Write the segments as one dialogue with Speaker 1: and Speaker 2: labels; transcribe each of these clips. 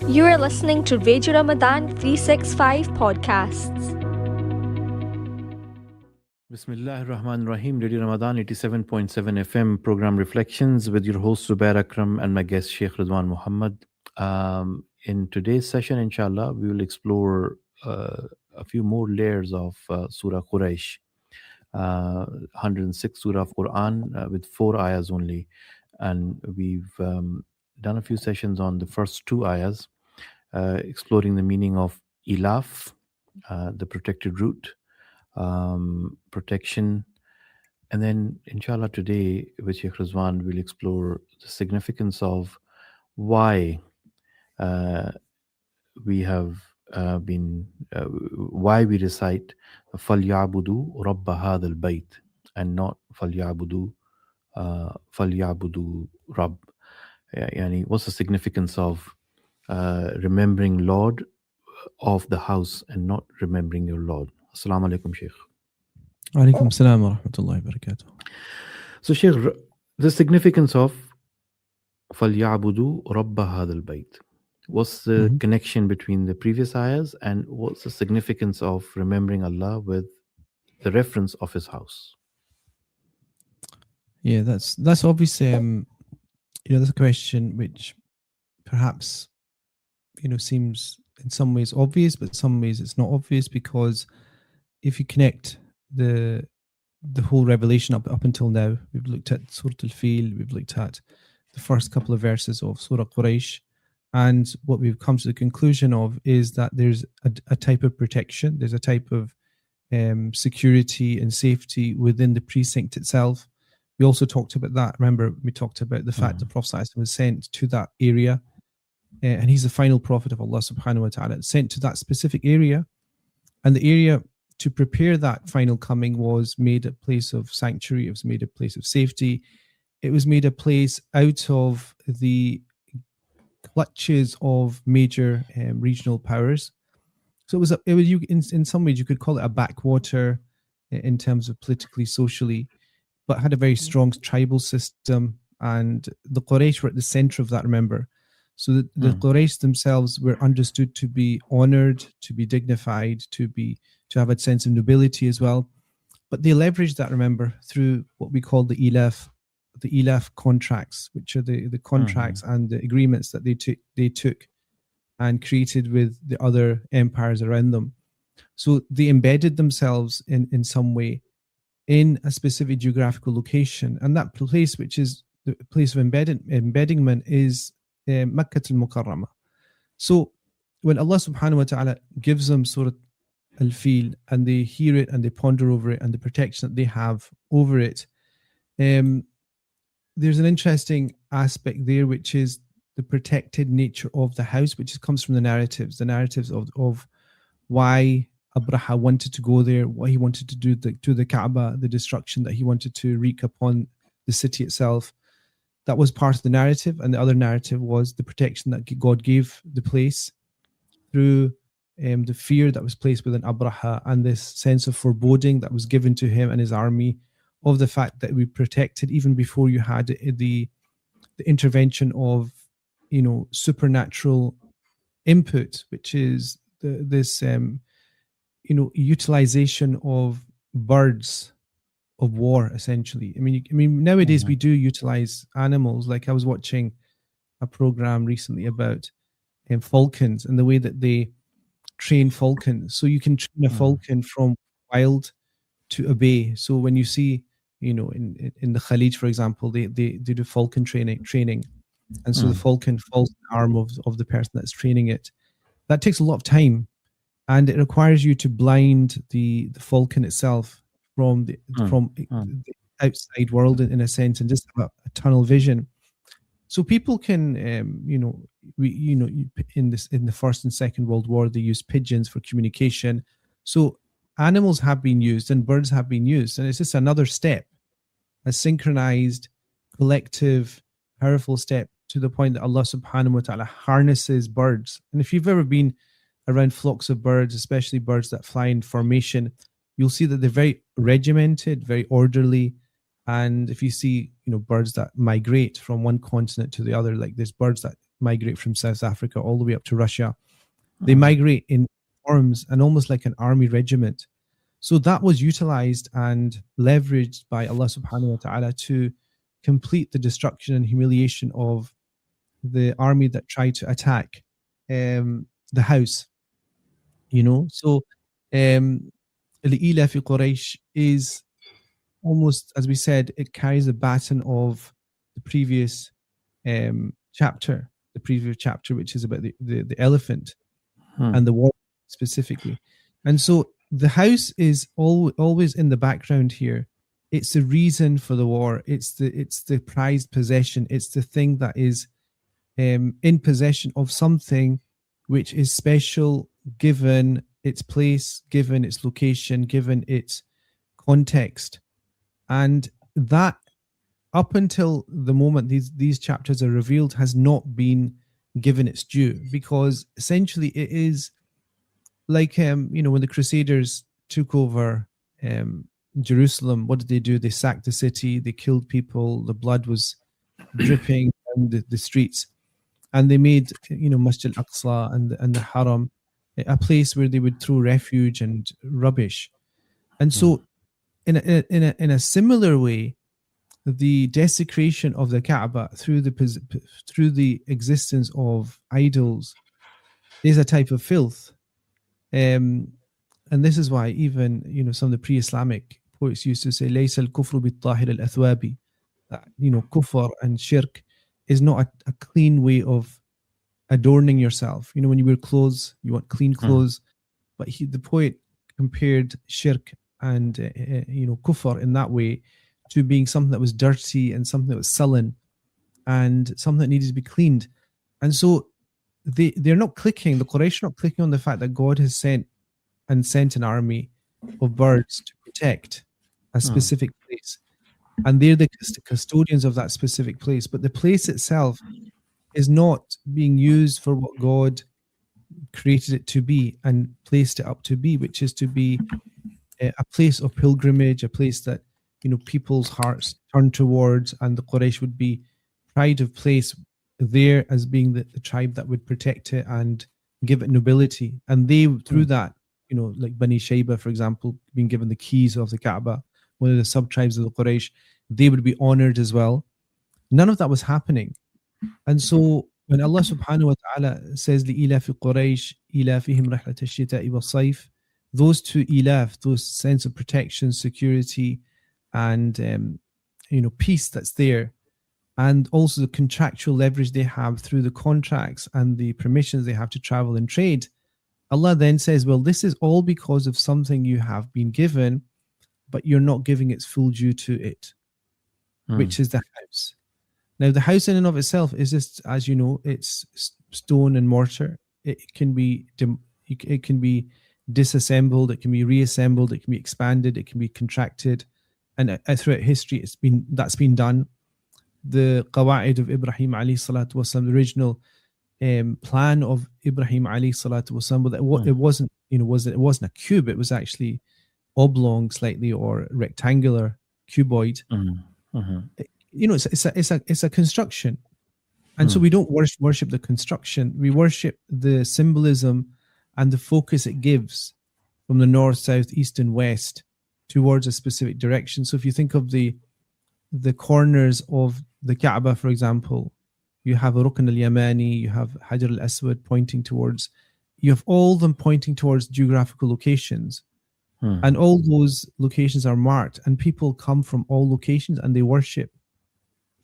Speaker 1: You are listening to Radio Ramadan 365 podcasts.
Speaker 2: Bismillah ar-Rahman ar-Rahim, Radio Ramadan 87.7 FM program Reflections with your host Zubair Akram and my guest Shaykh Ruzwan Muhammad. In today's session, inshallah, we will explore a few more layers of Surah Qureysh, 106 Surah of Quran with 4 ayahs only. And we've done a few sessions on the first 2 ayahs, exploring the meaning of ilaf, the protected root, protection. And then, inshallah, today with Sheikh Ruzwan, we'll explore the significance of why we have why we recite فَلْيَعْبُدُوا رَبَّ هَذَا الْبَيْتِ and not فَلْيَعْبُدُوا رَبّ. Yani, what's the significance of remembering Lord of the house and not remembering your Lord? Assalamu alaikum, Sheikh.
Speaker 3: Alaikum salam wa rahmatullahi wa barakatuh.
Speaker 2: So, Sheikh, the significance of فَلْيَعْبُدُوا رَبَّ هَذَا الْبَيْتِ. What's the connection between the previous ayahs and what's the significance of remembering Allah with the reference of His house?
Speaker 3: Yeah, that's obviously that's a question which perhaps seems in some ways obvious, but in some ways it's not obvious, because if you connect the whole revelation up until now, we've looked at Surah Al-Fil, we've looked at the first couple of verses of Surah Qureysh, and what we've come to the conclusion of is that there's a type of protection, there's a type of security and safety within the precinct itself. We also talked about that. Remember, we talked about the fact the Prophet was sent to that area, and he's the final prophet of Allah subhanahu wa ta'ala, sent to that specific area, and the area to prepare that final coming was made a place of sanctuary, it was made a place of safety, it was made a place out of the clutches of major regional powers. So in some ways you could call it a backwater in terms of politically, socially, but had a very strong tribal system, and the Quraysh were at the center of that, remember. So the Quraysh themselves were understood to be honored, to be dignified, to have a sense of nobility as well. But they leveraged that, remember, through what we call the ilaf contracts, which are the contracts and the agreements that they took and created with the other empires around them. So they embedded themselves in some way in a specific geographical location, and that place, which is the place of embedment, is Makkah al-Mukarramah. So when Allah subhanahu wa ta'ala gives them Surah Al-Fil and they hear it and they ponder over it and the protection that they have over it, there's an interesting aspect there, which is the protected nature of the house, which comes from the narratives of why Abraha wanted to go there, what he wanted to do to the Kaaba, the destruction that he wanted to wreak upon the city itself. That was part of the narrative, and the other narrative was the protection that God gave the place through the fear that was placed within Abraha and this sense of foreboding that was given to him and his army of the fact that we protected even before you had the intervention of supernatural input, which is this utilization of birds of war, essentially. I mean nowadays we do utilize animals. Like I was watching a program recently about falcons and the way that they train falcons. So you can train a falcon from wild to obey. So when you see, in the Khalij, for example, they do falcon training, and so the falcon falls in the arm of the person that's training it. That takes a lot of time, and it requires you to blind the falcon itself from the outside world in a sense, and just have a tunnel vision. So people can, in the First and Second World War, they used pigeons for communication. So animals have been used and birds have been used, and it's just another step, a synchronized, collective, powerful step to the point that Allah subhanahu wa ta'ala harnesses birds. And if you've ever been around flocks of birds, especially birds that fly in formation, you'll see that they're very regimented, very orderly. And if you see, birds that migrate from one continent to the other, like there's birds that migrate from South Africa all the way up to Russia. They migrate in arms and almost like an army regiment. So that was utilized and leveraged by Allah subhanahu wa ta'ala to complete the destruction and humiliation of the army that tried to attack the house. So Al-Ila fi Quraysh is almost, as we said, it carries the baton of the previous chapter, which is about the elephant and the war specifically. And so the house is always in the background here. It's the reason for the war. It's the prized possession. It's the thing that is in possession of something which is special, given its place, given its location, given its context. And that, up until the moment these chapters are revealed, has not been given its due, because essentially it is like when the Crusaders took over Jerusalem. What did they do? They sacked the city, they killed people, the blood was dripping down the streets, and they made Masjid al-Aqsa and the Haram a place where they would throw refuge and rubbish. And so in a similar way, the desecration of the Kaaba through the existence of idols is a type of filth. And this is why even some of the pre-Islamic poets used to say ليس الكفر بالطاهر الأثواب, kufr and shirk is not a clean way of adorning yourself. When you wear clothes, you want clean clothes. But the poet compared shirk and kufr in that way to being something that was dirty and something that was sullen and something that needed to be cleaned. And so they're not clicking, the Quraysh are not clicking on the fact that God has sent an army of birds to protect a specific place. And they're the custodians of that specific place. But the place itself is not being used for what God created it to be and placed it up to be, which is to be a place of pilgrimage, a place that people's hearts turn towards, and the Quraysh would be pride of place there as being the tribe that would protect it and give it nobility. And they, through that, like Bani Shayba, for example, being given the keys of the Kaaba, one of the sub-tribes of the Quraysh, they would be honored as well. None of that was happening. And so when Allah subhanahu wa ta'ala says لِإِلَافِ قُرَيْشِ إِلَافِهِمْ رَحْلَةَ الشِّتَاءِ وَالصَّيْفِ, those two ilaf, those sense of protection, security, and peace that's there, and also the contractual leverage they have through the contracts and the permissions they have to travel and trade, Allah then says, well, this is all because of something you have been given, but you're not giving its full due to it, which is the house. Now, the house in and of itself is just, as you know, it's stone and mortar. It can be disassembled, it can be reassembled, it can be expanded, it can be contracted, and throughout history, that's been done. The Qawa'id of Ibrahim alayhi salatu wasalam, the original plan of Ibrahim alayhi salatu wasalam, but it wasn't a cube. It was actually oblong slightly, or rectangular, cuboid. It's a construction, and so we don't worship the construction. We worship the symbolism and the focus it gives from the north, south, east, and west towards a specific direction. So if you think of the corners of the Kaaba, for example, you have a Rukn al-Yamani, you have Hajar al-Aswad pointing towards, you have all them pointing towards geographical locations. And all those locations are marked, and people come from all locations and they worship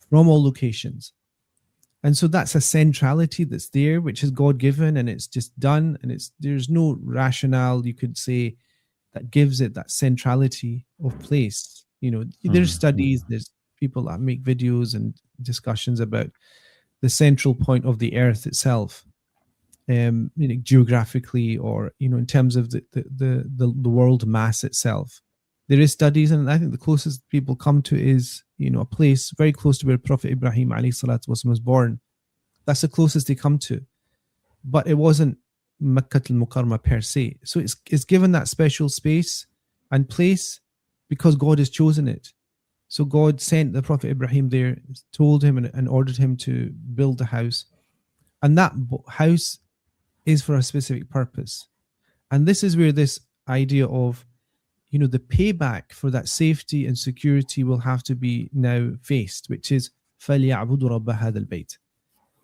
Speaker 3: from all locations. And so that's a centrality that's there, which is God-given, and it's just done, and there's no rationale, you could say, that gives it that centrality of place. There's studies, there's people that make videos and discussions about the central point of the earth itself, geographically, or in terms of the world mass itself. There is studies, and I think the closest people come to is a place very close to where Prophet Ibrahim alayhi salatu wasallam was born. That's the closest they come to, but it wasn't Makkah al-Mukarramah per se. So it's given that special space and place because God has chosen it. So God sent the Prophet Ibrahim there, told him and ordered him to build the house. And that house is for a specific purpose. And this is where this idea of, the payback for that safety and security will have to be now faced, which is فَلْيَعْبُدُوا رَبَّ هَذَا الْبَيْتِ.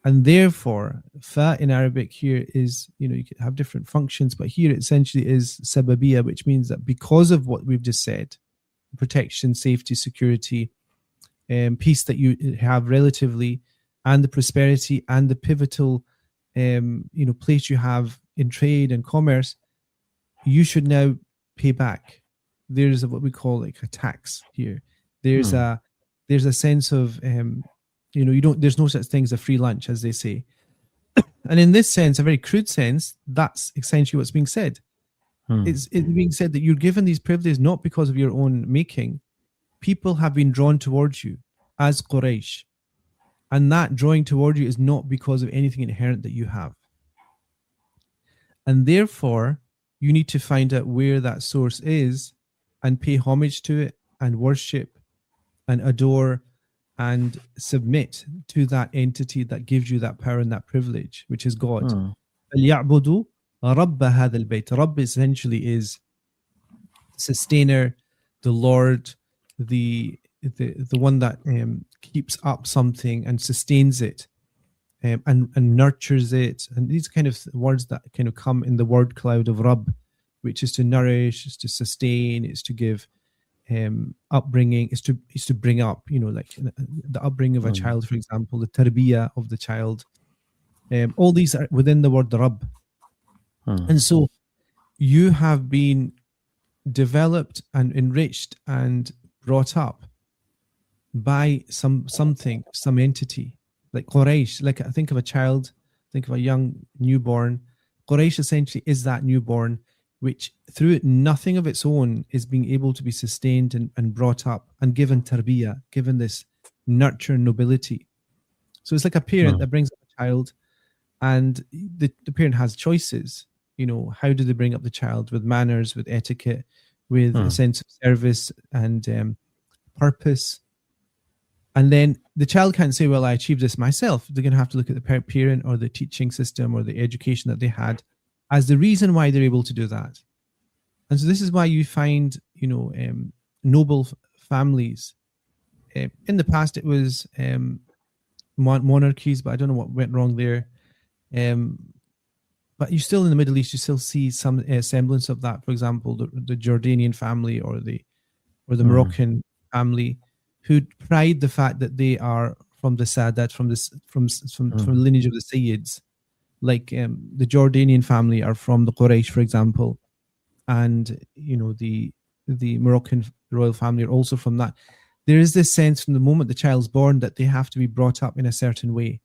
Speaker 3: And therefore, fa in Arabic here is, you could have different functions, but here it essentially is sababiyya, which means that because of what we've just said, protection, safety, security, peace that you have relatively, and the prosperity and the pivotal, place you have in trade and commerce, you should now pay back. There's what we call like a tax here. There's a sense of, there's no such thing as a free lunch, as they say. And in this sense, a very crude sense, that's essentially what's being said. It's being said that you're given these privileges not because of your own making. People have been drawn towards you as Quraysh. And that drawing toward you is not because of anything inherent that you have. And therefore, you need to find out where that source is and pay homage to it and worship and adore and submit to that entity that gives you that power and that privilege, which is God. فَلْيَعْبُدُوا رَبَّ هَذَا الْبَيْتِ. Rabb essentially is sustainer, the Lord, the one that keeps up something and sustains it, and nurtures it. And these kind of words that kind of come in the word cloud of Rabb, which is to nourish, is to sustain, is to give upbringing, is to bring up, like the upbringing of a child, for example, the tarbiyah of the child. All these are within the word Rabb. And so you have been developed and enriched and brought up by some entity like Quraysh. Like, I think of a child, think of a young newborn. Quraysh essentially is that newborn, which through it, nothing of its own is being able to be sustained and brought up and given tarbiyah, given this nurture and nobility. So it's like a parent that brings up a child, and the parent has choices. How do they bring up the child? With manners, with etiquette, with a sense of service and purpose. And then the child can't say, well, I achieved this myself. They're going to have to look at the parent or the teaching system or the education that they had as the reason why they're able to do that. And so this is why you find, noble families. In the past, it was monarchies, but I don't know what went wrong there. But you still, in the Middle East, you still see some semblance of that. For example, the Jordanian family or the Moroccan family, who pride the fact that they are from the Sadat, from the lineage of the Sayyids. Like the Jordanian family are from the Quraysh, for example, and the Moroccan royal family are also from that. There is this sense from the moment the child's born that they have to be brought up in a certain way,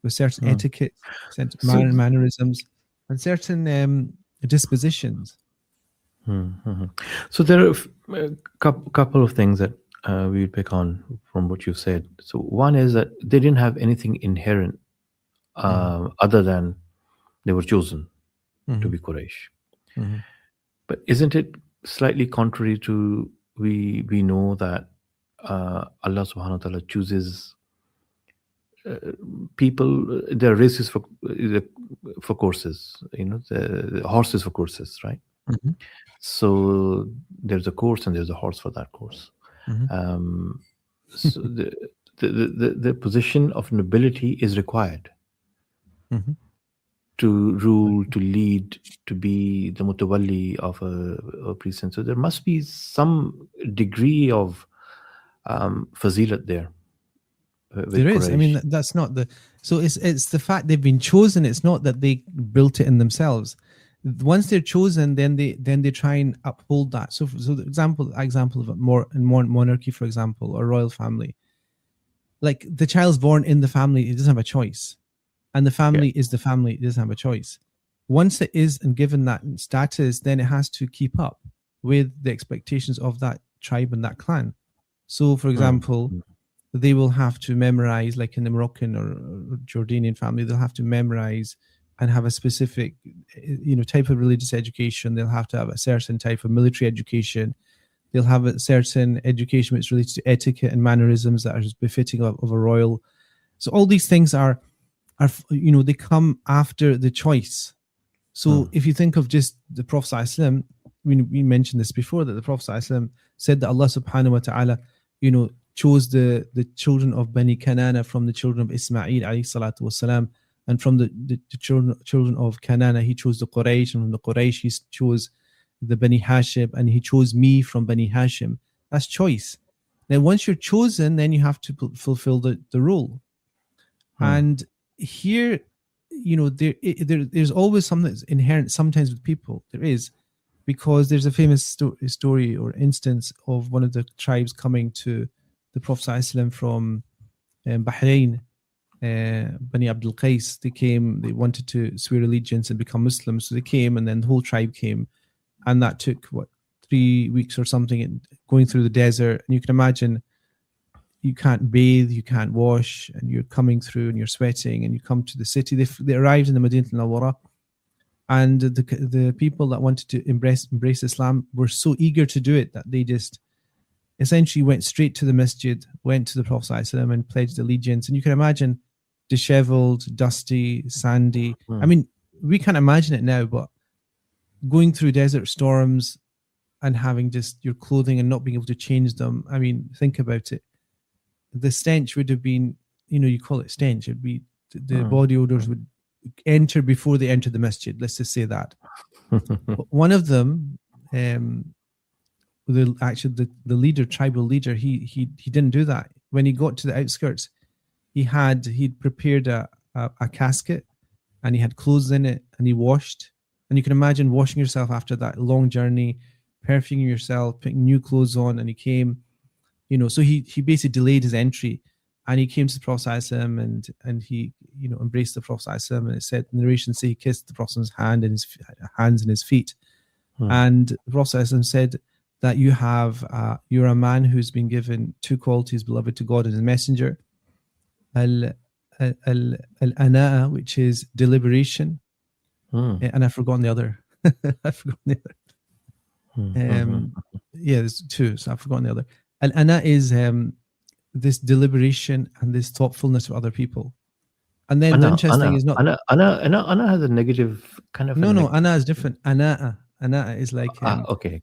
Speaker 3: with certain etiquette, certain mannerisms, and certain dispositions.
Speaker 2: So there are a couple of things that we would pick on from what you said. So one is that they didn't have anything inherent other than they were chosen to be Quraysh. But isn't it slightly contrary to we know that Allah subhanahu wa ta'ala chooses people, there are races for courses, the horses for courses, right? So there's a course and there's a horse for that course. So the position of nobility is required to rule, to lead, to be the mutawalli of a priest. So there must be some degree of fazilat there.
Speaker 3: There is.
Speaker 2: Quraysh.
Speaker 3: I mean, that's not the. So it's the fact they've been chosen. It's not that they built it in themselves. Once they're chosen, then they try and uphold that. So the example of a monarchy, for example, or royal family, like the child's born in the family, it doesn't have a choice, and the family is the family. It doesn't have a choice. Once it is and given that status, then it has to keep up with the expectations of that tribe and that clan. So, for example, they will have to memorize, like in the Moroccan or Jordanian family, they'll have to memorize and have a specific, type of religious education. They'll have to have a certain type of military education. They'll have a certain education which relates to etiquette and mannerisms that are just befitting of a royal. So all these things are are, they come after the choice. So if you think of just the Prophet ﷺ, we mentioned this before, that the Prophet ﷺ said that Allah subhanahu wa ta'ala, chose the children of Bani Kanana from the children of Ismail alayhi salatu wasalam, and from the children of Kanana he chose the Quraysh, and from the Quraysh he chose the Bani Hashim, and he chose me from Bani Hashim. That's choice. Now once you're chosen, then you have to fulfill the role. And here, there's always something that's inherent sometimes with people. There is, because there's a famous story or instance of one of the tribes coming to the Prophet ﷺ from Bahrain, Bani Abdul Qais. They came, they wanted to swear allegiance and become Muslims. So they came, and then the whole tribe came, and that took 3 weeks or something, going through the desert. And you can imagine, you can't bathe, you can't wash, and you're coming through and you're sweating, and you come to the city. They arrived in the Madinah al-Nawwara, and the people that wanted to embrace Islam were so eager to do it that they just essentially went straight to the masjid, went to the Prophet ﷺ and pledged allegiance. And you can imagine, disheveled, dusty, sandy. I mean, we can't imagine it now, but going through desert storms and having just your clothing and not being able to change them. I mean, think about it. The stench would have been, you call it stench. It'd be the body odors would enter before they enter the masjid. Let's just say that. But one of them, the leader, tribal leader, he didn't do that. When he got to the outskirts, he'd prepared a casket, and he had clothes in it, and he washed. And you can imagine washing yourself after that long journey, perfuming yourself, putting new clothes on, and he came. So he basically delayed his entry, and he came to the Prophet ﷺ and he embraced the Prophet ﷺ, and it said, the narration say he kissed the Prophet's hand and his hands and his feet. And the Prophet ﷺ said that you're a man who's been given 2 qualities, beloved to God and his messenger. Al-ana'a, which is deliberation, and I've forgotten the other. Yeah, there's 2, so I've forgotten the other. Al-ana is this deliberation and this thoughtfulness of other people. And then the interesting is not...
Speaker 2: Ana has a negative kind of...
Speaker 3: No, ana is different. Ana'a is like...
Speaker 2: okay.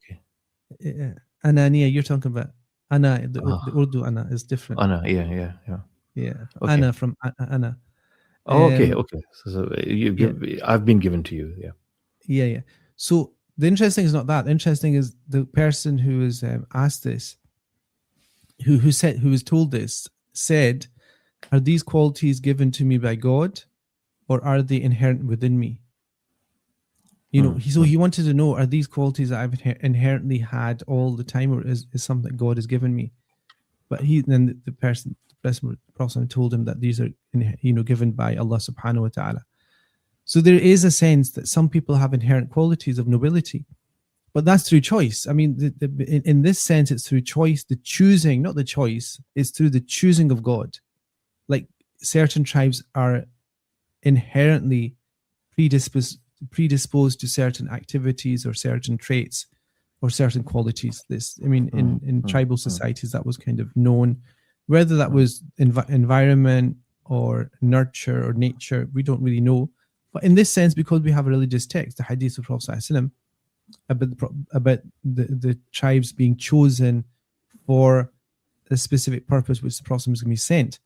Speaker 3: Ananiya, you're talking about... Ana, the Urdu ana is different.
Speaker 2: Ana, yeah.
Speaker 3: Yeah,
Speaker 2: okay.
Speaker 3: Ana from ana.
Speaker 2: Oh, okay. So I've been given to you,
Speaker 3: Yeah. So the interesting is not that. The interesting is the person who is asked this, who was told this, said, are these qualities given to me by God, or are they inherent within me? So he wanted to know, are these qualities that I've inherently had all the time, or is something that God has given me? But then the person, the Prophet told him that these are given by Allah subhanahu wa ta'ala. So there is a sense that some people have inherent qualities of nobility, but that's through choice. I mean, in this sense, it's through choice, the choosing, not the choice, it's through the choosing of God. Like certain tribes are inherently predisposed to certain activities or certain traits or certain qualities. In tribal societies, that was kind of known. Whether that was environment or nurture or nature, we don't really know. But in this sense, because we have a religious text, the hadith of Prophet ﷺ, about the tribes being chosen for a specific purpose which the Prophet was going to be sent,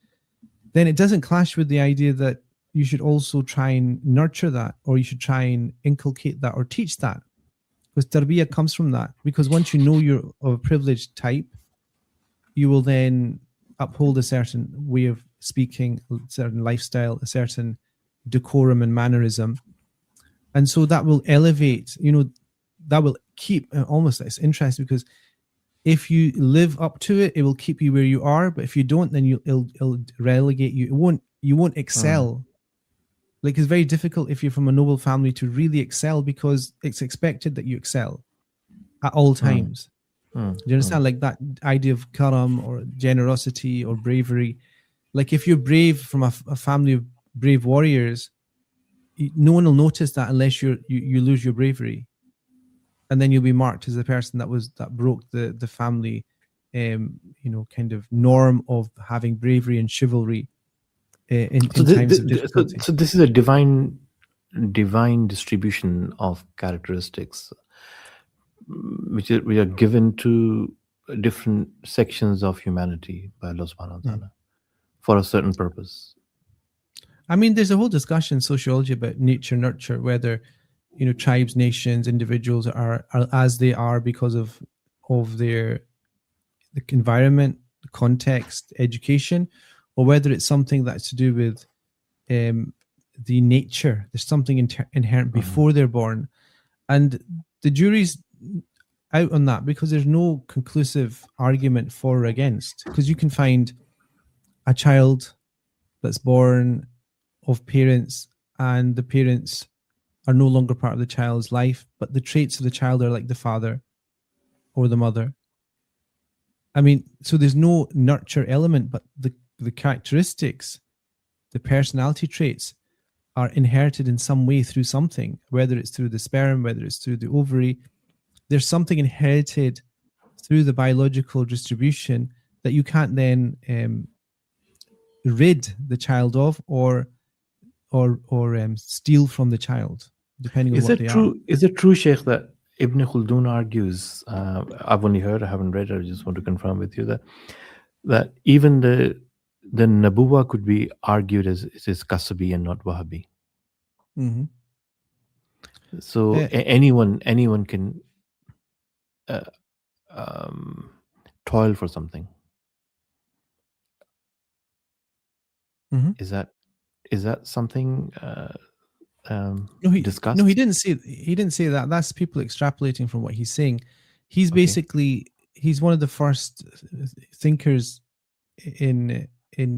Speaker 3: then it doesn't clash with the idea that you should also try and nurture that, or you should try and inculcate that or teach that. Because tarbiyah comes from that. Because once you know you're of a privileged type, you will then uphold a certain way of speaking, a certain lifestyle, a certain decorum and mannerism. And so that will elevate, that will keep, almost, it's interesting because if you live up to it, it will keep you where you are. But if you don't, then it'll relegate you. You won't excel. Like, it's very difficult if you're from a noble family to really excel, because it's expected that you excel at all times. Do you understand? Like that idea of karam or generosity or bravery. Like if you're brave from a family of brave warriors, no one will notice that unless you lose your bravery, and then you'll be marked as the person that broke the family, kind of norm of having bravery and chivalry. in times of difficulty.
Speaker 2: So this is a divine distribution of characteristics which are given to different sections of humanity by Allah subhanahu wa ta'ala for a certain purpose.
Speaker 3: I mean, there's a whole discussion in sociology about nature, nurture, whether, tribes, nations, individuals are as they are because of the environment, the context, education, or whether it's something that's to do with the nature. There's something inherent before they're born. And the jury's out on that because there's no conclusive argument for or against. Because you can find a child that's born of parents and the parents are no longer part of the child's life, but the traits of the child are like the father or the mother. I mean, so there's no nurture element, but the characteristics, the personality traits are inherited in some way through something, whether it's through the sperm, whether it's through the ovary. There's something inherited through the biological distribution that you can't then rid the child of or steal from the child, depending on what they are.
Speaker 2: Is it true, Shaykh, that Ibn Khaldun argues, I've only heard, I haven't read it, I just want to confirm with you that even the Nabuwa could be argued as it is Kasabi and not Wahabi.
Speaker 3: Mm-hmm.
Speaker 2: So anyone can toil for something.
Speaker 3: Mm-hmm.
Speaker 2: Is that something discussed?
Speaker 3: No, he didn't say that. That's people extrapolating from what he's saying. He's basically he's one of the first thinkers in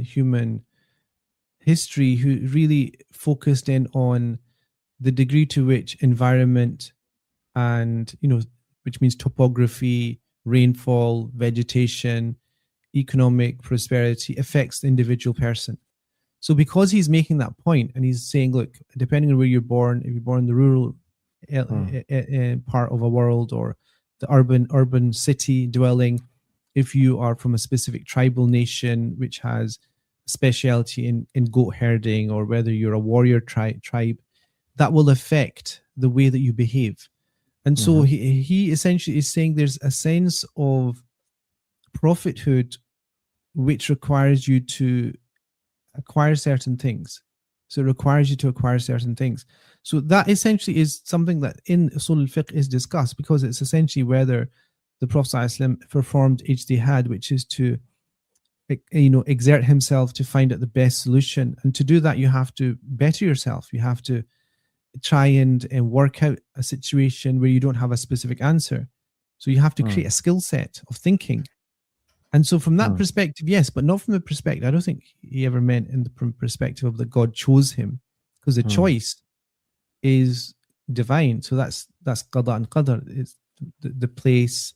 Speaker 3: human history who really focused in on the degree to which environment and which means topography, rainfall, vegetation, economic prosperity affects the individual person. So because he's making that point and he's saying, look, depending on where you're born, if you're born in the rural part of a world or the urban city dwelling, if you are from a specific tribal nation which has speciality in goat herding, or whether you're a warrior tribe, that will affect the way that you behave. And so he essentially is saying there's a sense of prophethood which requires you to acquire certain things. So it requires you to acquire certain things. So that essentially is something that in Usul al-Fiqh is discussed, because it's essentially whether the Prophet ﷺ performed ijtihad, which is to exert himself to find out the best solution. And to do that, you have to better yourself. You have to try and work out a situation where you don't have a specific answer. So you have to create a skill set of thinking. And so from that perspective, yes, but not from the perspective, I don't think he ever meant in the perspective of that God chose him, because the choice is divine. So that's qada and qadar. It's the place,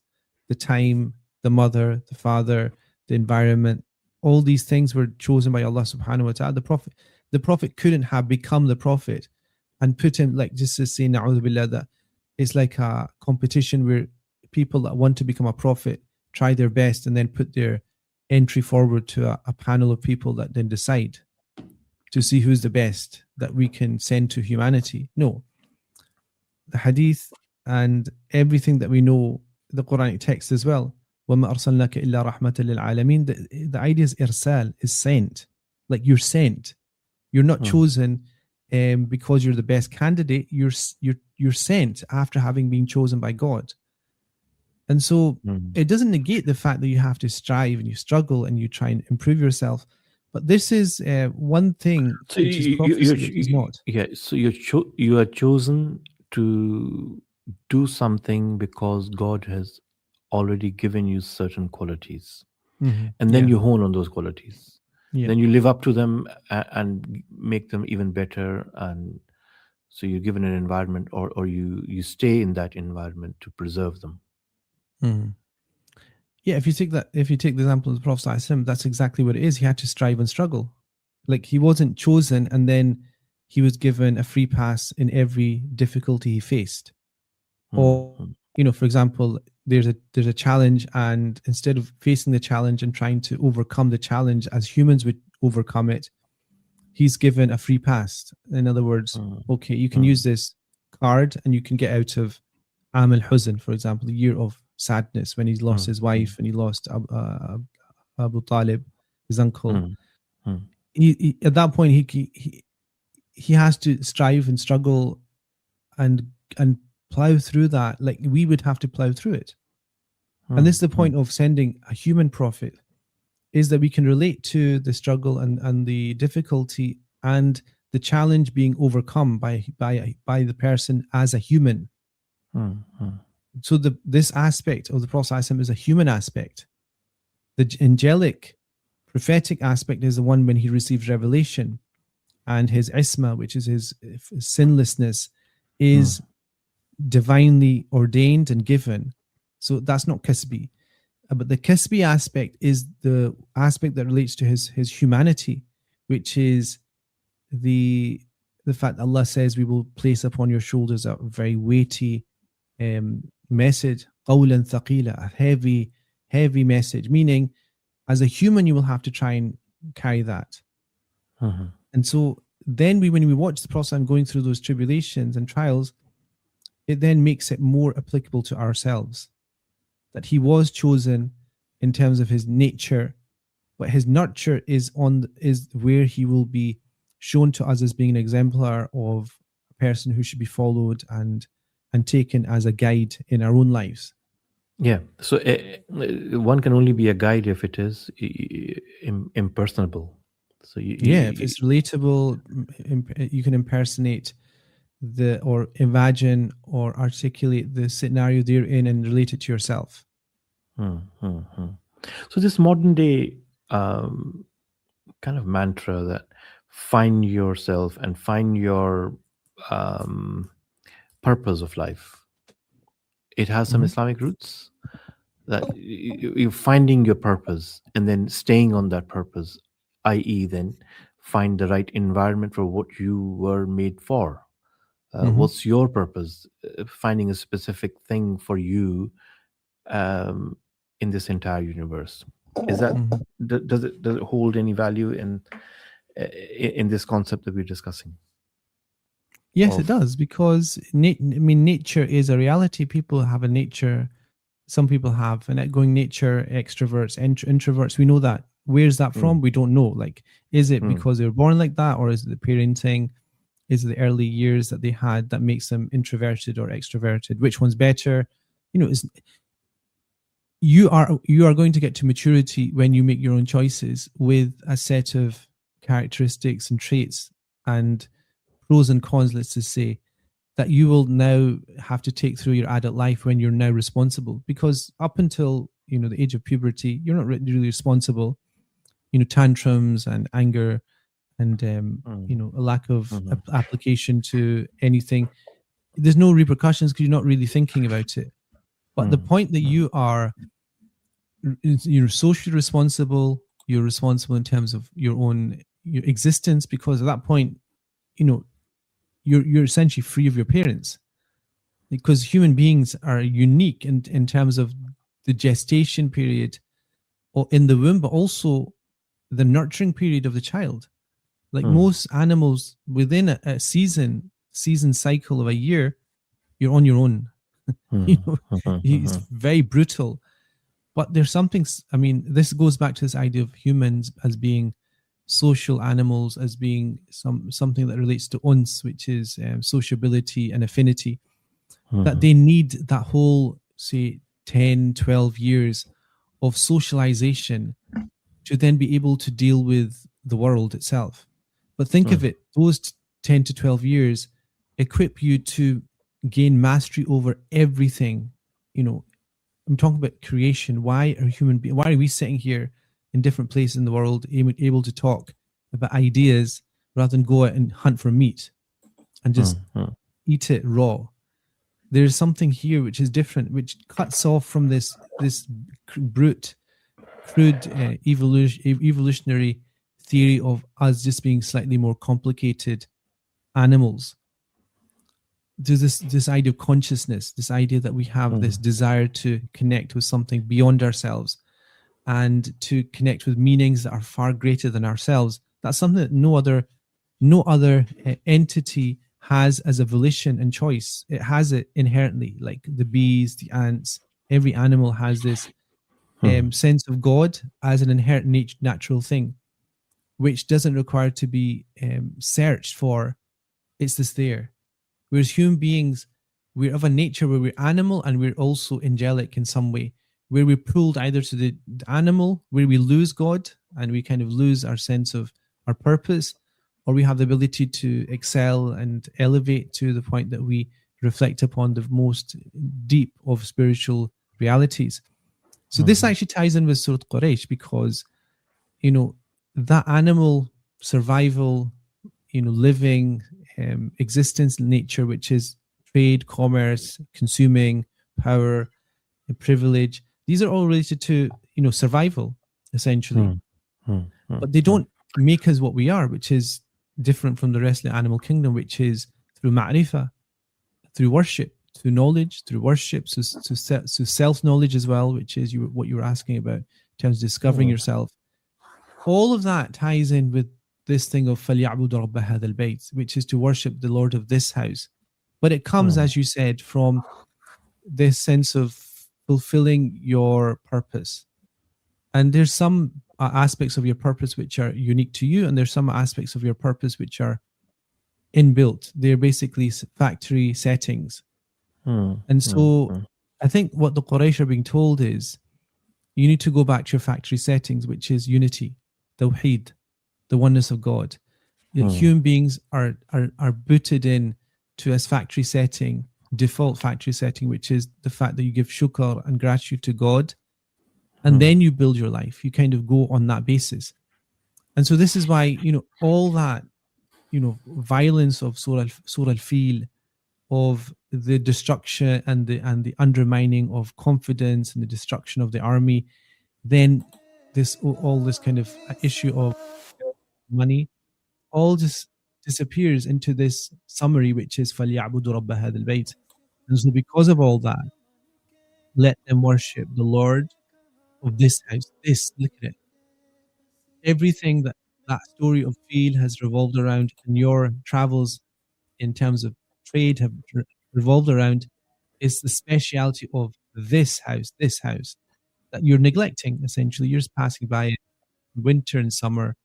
Speaker 3: the time, the mother, the father, the environment. All these things were chosen by Allah subhanahu wa ta'ala. The prophet couldn't have become the prophet and put him, like, just to say, na'udhu billah, that it's like a competition where people that want to become a prophet try their best and then put their entry forward to a panel of people that then decide to see who's the best that we can send to humanity. No. The hadith and everything that we know, the Quranic text as well, وَمَا أَرْسَلْنَاكَ إِلَّا رَحْمَةً لِلْعَالَمِينَ. The idea is irsal, is sent. Like, you're sent. You're not chosen because you're the best candidate. You're sent after having been chosen by God. And so it doesn't negate the fact that you have to strive and you struggle and you try and improve yourself. But this is one thing which is prophecy, which is not.
Speaker 2: Yeah, so you are chosen to do something because God has already given you certain qualities. And then you hone on those qualities. Then you live up to them and make them even better. And so you're given an environment, or you stay in that environment to preserve them.
Speaker 3: Yeah, if you take the example of the Prophet ﷺ, that's exactly what it is. He had to strive and struggle. Like, he wasn't chosen and then he was given a free pass in every difficulty he faced. Or, for example, there's a challenge, and instead of facing the challenge and trying to overcome the challenge as humans would overcome it, he's given a free pass. In other words, okay, you can use this card and you can get out of Am al-Huzn, for example, the year of sadness, when he's lost his wife and he lost Abu Talib, his uncle. He at that point he has to strive and struggle and plow through that like we would have to plow through it. And this is the point of sending a human prophet, is that we can relate to the struggle and the difficulty and the challenge being overcome by the person as a human. So this aspect of the Prophet ﷺ is a human aspect. The angelic, prophetic aspect is the one when he receives revelation, and his isma, which is his sinlessness, is divinely ordained and given. So that's not kasbi. But the kasbi aspect is the aspect that relates to his humanity, which is the fact that Allah says we will place upon your shoulders a very weighty message, qawlan thaqila, a heavy message, meaning as a human you will have to try and carry that. And so then when we watch the Prophet going through those tribulations and trials, it then makes it more applicable to ourselves, that he was chosen in terms of his nature, but his nurture is where he will be shown to us as being an exemplar of a person who should be followed and taken as a guide in our own lives.
Speaker 2: Yeah. So one can only be a guide if it is impersonable. So
Speaker 3: if it's relatable, you can impersonate or imagine or articulate the scenario they're in and relate it to yourself.
Speaker 2: So this modern day kind of mantra that find yourself and find your purpose of life, it has some Islamic roots, that you're finding your purpose and then staying on that purpose, i.e. then find the right environment for what you were made for. What's your purpose? Finding a specific thing for you in this entire universe. Is that does it hold any value in this concept that we're discussing?
Speaker 3: Yes, it does, because nature is a reality. People have a nature. Some people have an outgoing nature, extroverts, introverts. We know that. Where's that from? We don't know. Like, is it because they were born like that, or is it the parenting? Is it the early years that they had that makes them introverted or extroverted? Which one's better? You are going to get to maturity when you make your own choices with a set of characteristics and traits and pros and cons, let's just say, that you will now have to take through your adult life when you're now responsible. Because up until the age of puberty, you're not really responsible. Tantrums and anger and a lack of application to anything. There's no repercussions because you're not really thinking about it. But the point that you're socially responsible, you're responsible in terms of your existence, because at that point, you're essentially free of your parents, because human beings are unique in terms of the gestation period or in the womb, but also the nurturing period of the child. Like most animals, within a season cycle of a year, you're on your own. It's very brutal. But there's something, this goes back to this idea of humans as being social animals, as being something that relates to uns, which is sociability and affinity, that they need that whole, say, 10, 12 years of socialization to then be able to deal with the world itself. But think of it, those 10 to 12 years equip you to gain mastery over everything. I'm talking about creation. Why are we sitting here in different places in the world able to talk about ideas rather than go out and hunt for meat and just eat it raw? There's something here which is different, which cuts off from this brute, crude evolutionary theory of us just being slightly more complicated animals. There's this idea of consciousness, this idea that we have this desire to connect with something beyond ourselves and to connect with meanings that are far greater than ourselves. That's something that no other no other entity has as a volition and choice. It has it inherently, like the bees, the ants. Every animal has this sense of God as an inherent natural thing, which doesn't require to be searched for. It's just there. Whereas human beings, we're of a nature where we're animal and we're also angelic in some way, where we're pulled either to the animal, where we lose God and we kind of lose our sense of our purpose, or we have the ability to excel and elevate to the point that we reflect upon the most deep of spiritual realities. So this actually ties in with Surah Qureysh because, that animal survival, living existence nature, which is trade, commerce, consuming, power, and privilege. These are all related to, survival, essentially. But they don't make us what we are, which is different from the rest of the animal kingdom, which is through ma'rifah, through worship, through knowledge, through worship, so self-knowledge as well, which is what you were asking about in terms of discovering yourself. All of that ties in with this thing of فَلْيَعْبُدُ رَبَّ هَذَا الْبَيْتِ, which is to worship the Lord of this house. But it comes, as you said, from this sense of fulfilling your purpose. And there's some aspects of your purpose which are unique to you, and there's some aspects of your purpose which are inbuilt. They're basically factory settings. And so I think what the Quraysh are being told is you need to go back to your factory settings, which is unity, tawheed, the oneness of God. Human beings are booted in to a factory setting, default factory setting, which is the fact that you give shukr and gratitude to God, and then you build your life. You kind of go on that basis. And so this is why, all that, violence of Surah Al-Fil, of the destruction and the undermining of confidence and the destruction of the army, then all this kind of issue of money all just disappears into this summary, which is فَلْيَعْبُدُ رَبَّ هَذَا الْبَيْتِ. And so because of all that, let them worship the Lord of this house. Look at it. Everything that story of Fil has revolved around, and your travels in terms of trade have revolved around, is the speciality of this house that you're neglecting. Essentially, you're just passing by it winter and summer,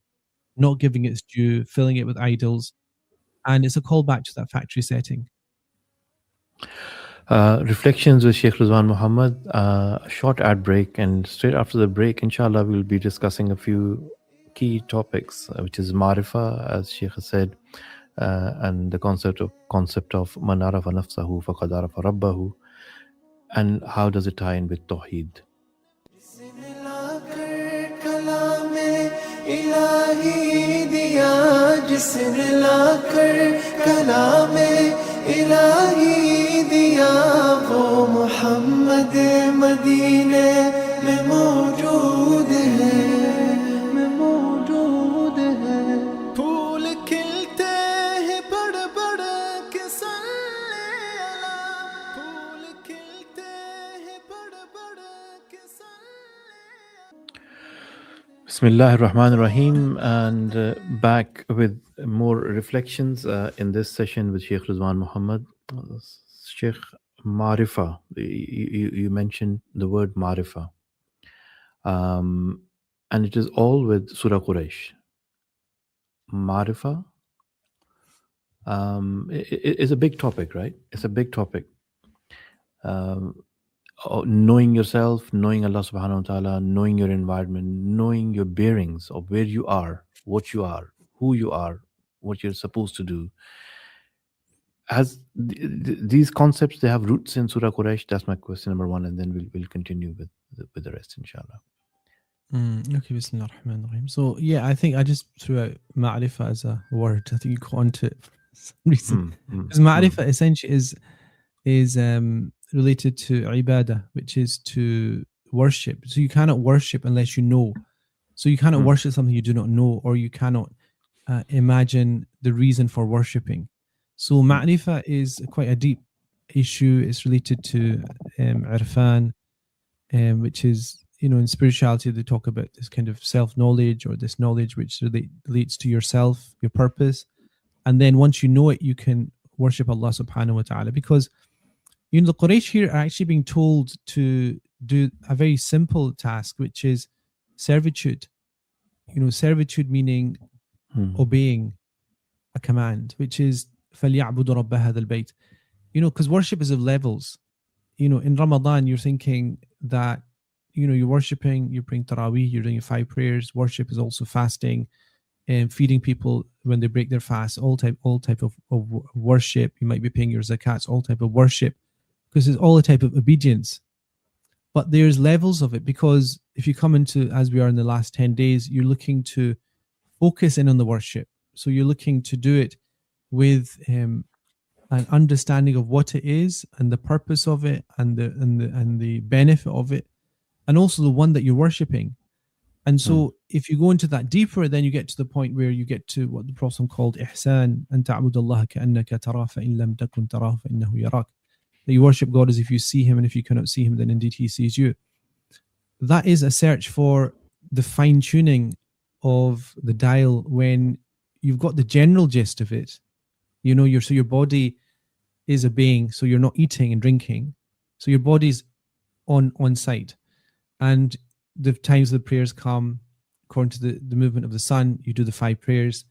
Speaker 3: not giving its due, filling it with idols, and it's a callback to that factory setting.
Speaker 2: Reflections with Shaykh Ruzwan Muhammad. A short ad break, and straight after the break, inshallah, we'll be discussing a few key topics, which is marifa, as Shaykh has said, and the concept of man arafa nafsahu faqad arafa rabbahu, and how does it tie in with tawheed. Bismillah ar-Rahman ar-Rahim, and back with more reflections in this session with Shaykh Ruzwan Muhammad. Shaykh, Marifa, you mentioned the word Marifa, and it is all with Surah Qureysh. Marifa is a big topic, right? It's a big topic. Knowing yourself, knowing Allah subhanahu wa ta'ala, knowing your environment, knowing your bearings of where you are, what you are, who you are, what you're supposed to do. As these concepts, they have roots in Surah Qureysh. That's my question number one, and then we'll continue with the rest, inshallah.
Speaker 3: Okay, Bismillah ar-Rahman ar-Rahim. So yeah, I think I just threw out ma'rifah as a word. I think you caught onto it for some reason. Because ma'rifah essentially is related to ibadah, which is to worship. So you cannot worship unless you know. So you cannot worship something you do not know, or you cannot imagine the reason for worshipping. So ma'rifah is quite a deep issue. It's related to irfan, which is, in spirituality they talk about this kind of self-knowledge, or this knowledge which relates to yourself, your purpose. And then once you know it, you can worship Allah subhanahu wa ta'ala. Because, the Quraysh here are actually being told to do a very simple task, which is servitude. Servitude meaning obeying a command, which is فَلْيَعْبُدُ رَبَّ هَذَا الْبَيْتِ. Because worship is of levels. In Ramadan, you're thinking that, you're worshipping, you're praying Taraweeh, you're doing your 5 prayers. Worship is also fasting and feeding people when they break their fast, all type of worship. You might be paying your zakats, all type of worship, because it's all a type of obedience. But there's levels of it, because if you come into, as we are in the last 10 days, you're looking to focus in on the worship. So you're looking to do it with an understanding of what it is and the purpose of it and the benefit of it, and also the one that you're worshipping. And so if you go into that deeper, then you get to the point where you get to what the Prophet called ihsan, أن تعبد الله كأنك تراه فإن لم تكن تراه فإنه يراك. That you worship God as if you see him, and if you cannot see him, then indeed he sees you. That is a search for the fine-tuning of the dial when you've got the general gist of it. So your body is obeying, so you're not eating and drinking. So your body's on site. And the times the prayers come, according to the movement of the sun, you do the 5 prayers.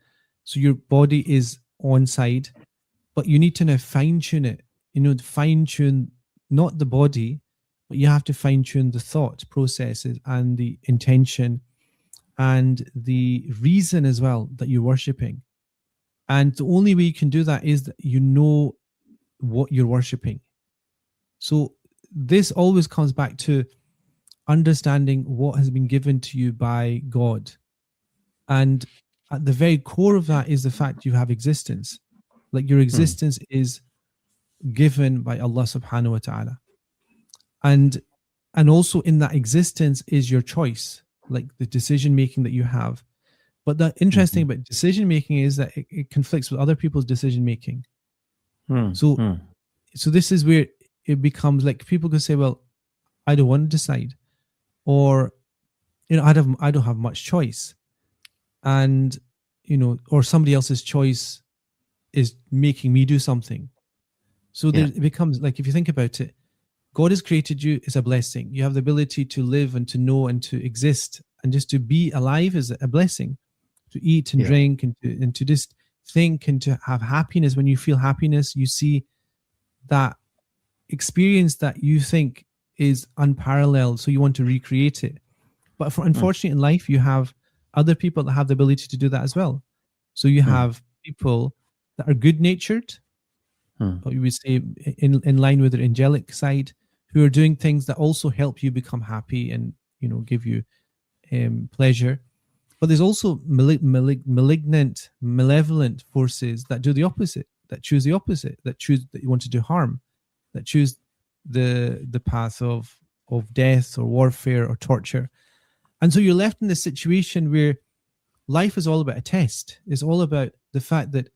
Speaker 3: So your body is on side, but you need to now fine-tune it. Fine-tune not the body, but you have to fine-tune the thought processes and the intention and the reason as well that you're worshipping. And the only way you can do that is that you know what you're worshipping. So this always comes back to understanding what has been given to you by God. And at the very core of that is the fact you have existence. Like your existence is given by Allah subhanahu wa ta'ala. And also in that existence is your choice, like the decision making that you have. But the interesting about decision making is that it conflicts with other people's decision making. So this is where it becomes like people can say, well, I don't want to decide, or I don't have much choice, and or somebody else's choice is making me do something. So it becomes like, if you think about it, God has created you is a blessing. You have the ability to live and to know and to exist, and just to be alive is a blessing. To eat and drink and to just think and to have happiness. When you feel happiness, you see that experience that you think is unparalleled, so you want to recreate it. But unfortunately in life, you have other people that have the ability to do that as well. So you have people that are good-natured, what you would say in line with their angelic side, who are doing things that also help you become happy and give you pleasure. But there's also malignant, malevolent forces that do the opposite, that choose the opposite, that you want to do harm, that choose the path of death or warfare or torture. And so you're left in this situation where life is all about a test. It's all about the fact that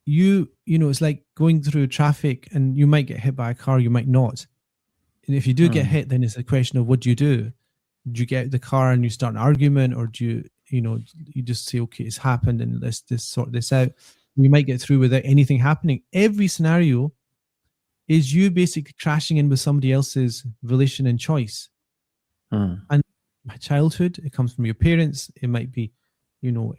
Speaker 3: it's like going through traffic, and you might get hit by a car, you might not. And if you do get hit, then it's a question of what do you do? Do you get out the car and you start an argument, or do you you just say, okay, it's happened and let's just sort this out? You might get through without anything happening. Every scenario is you basically crashing in with somebody else's volition and choice. And my childhood, it comes from your parents. It might be,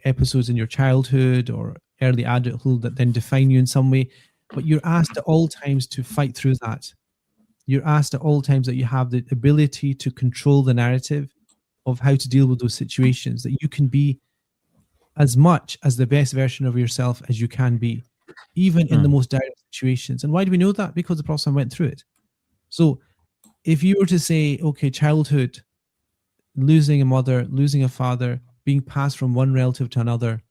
Speaker 3: episodes in your childhood or early adulthood that then define you in some way. But you're asked at all times to fight through that. You're asked at all times that you have the ability to control the narrative of how to deal with those situations, that you can be as much as the best version of yourself as you can be, even in the most dire situations. And why do we know that? Because the Prophet went through it. So if you were to say, okay, childhood, losing a mother, losing a father, being passed from one relative to another,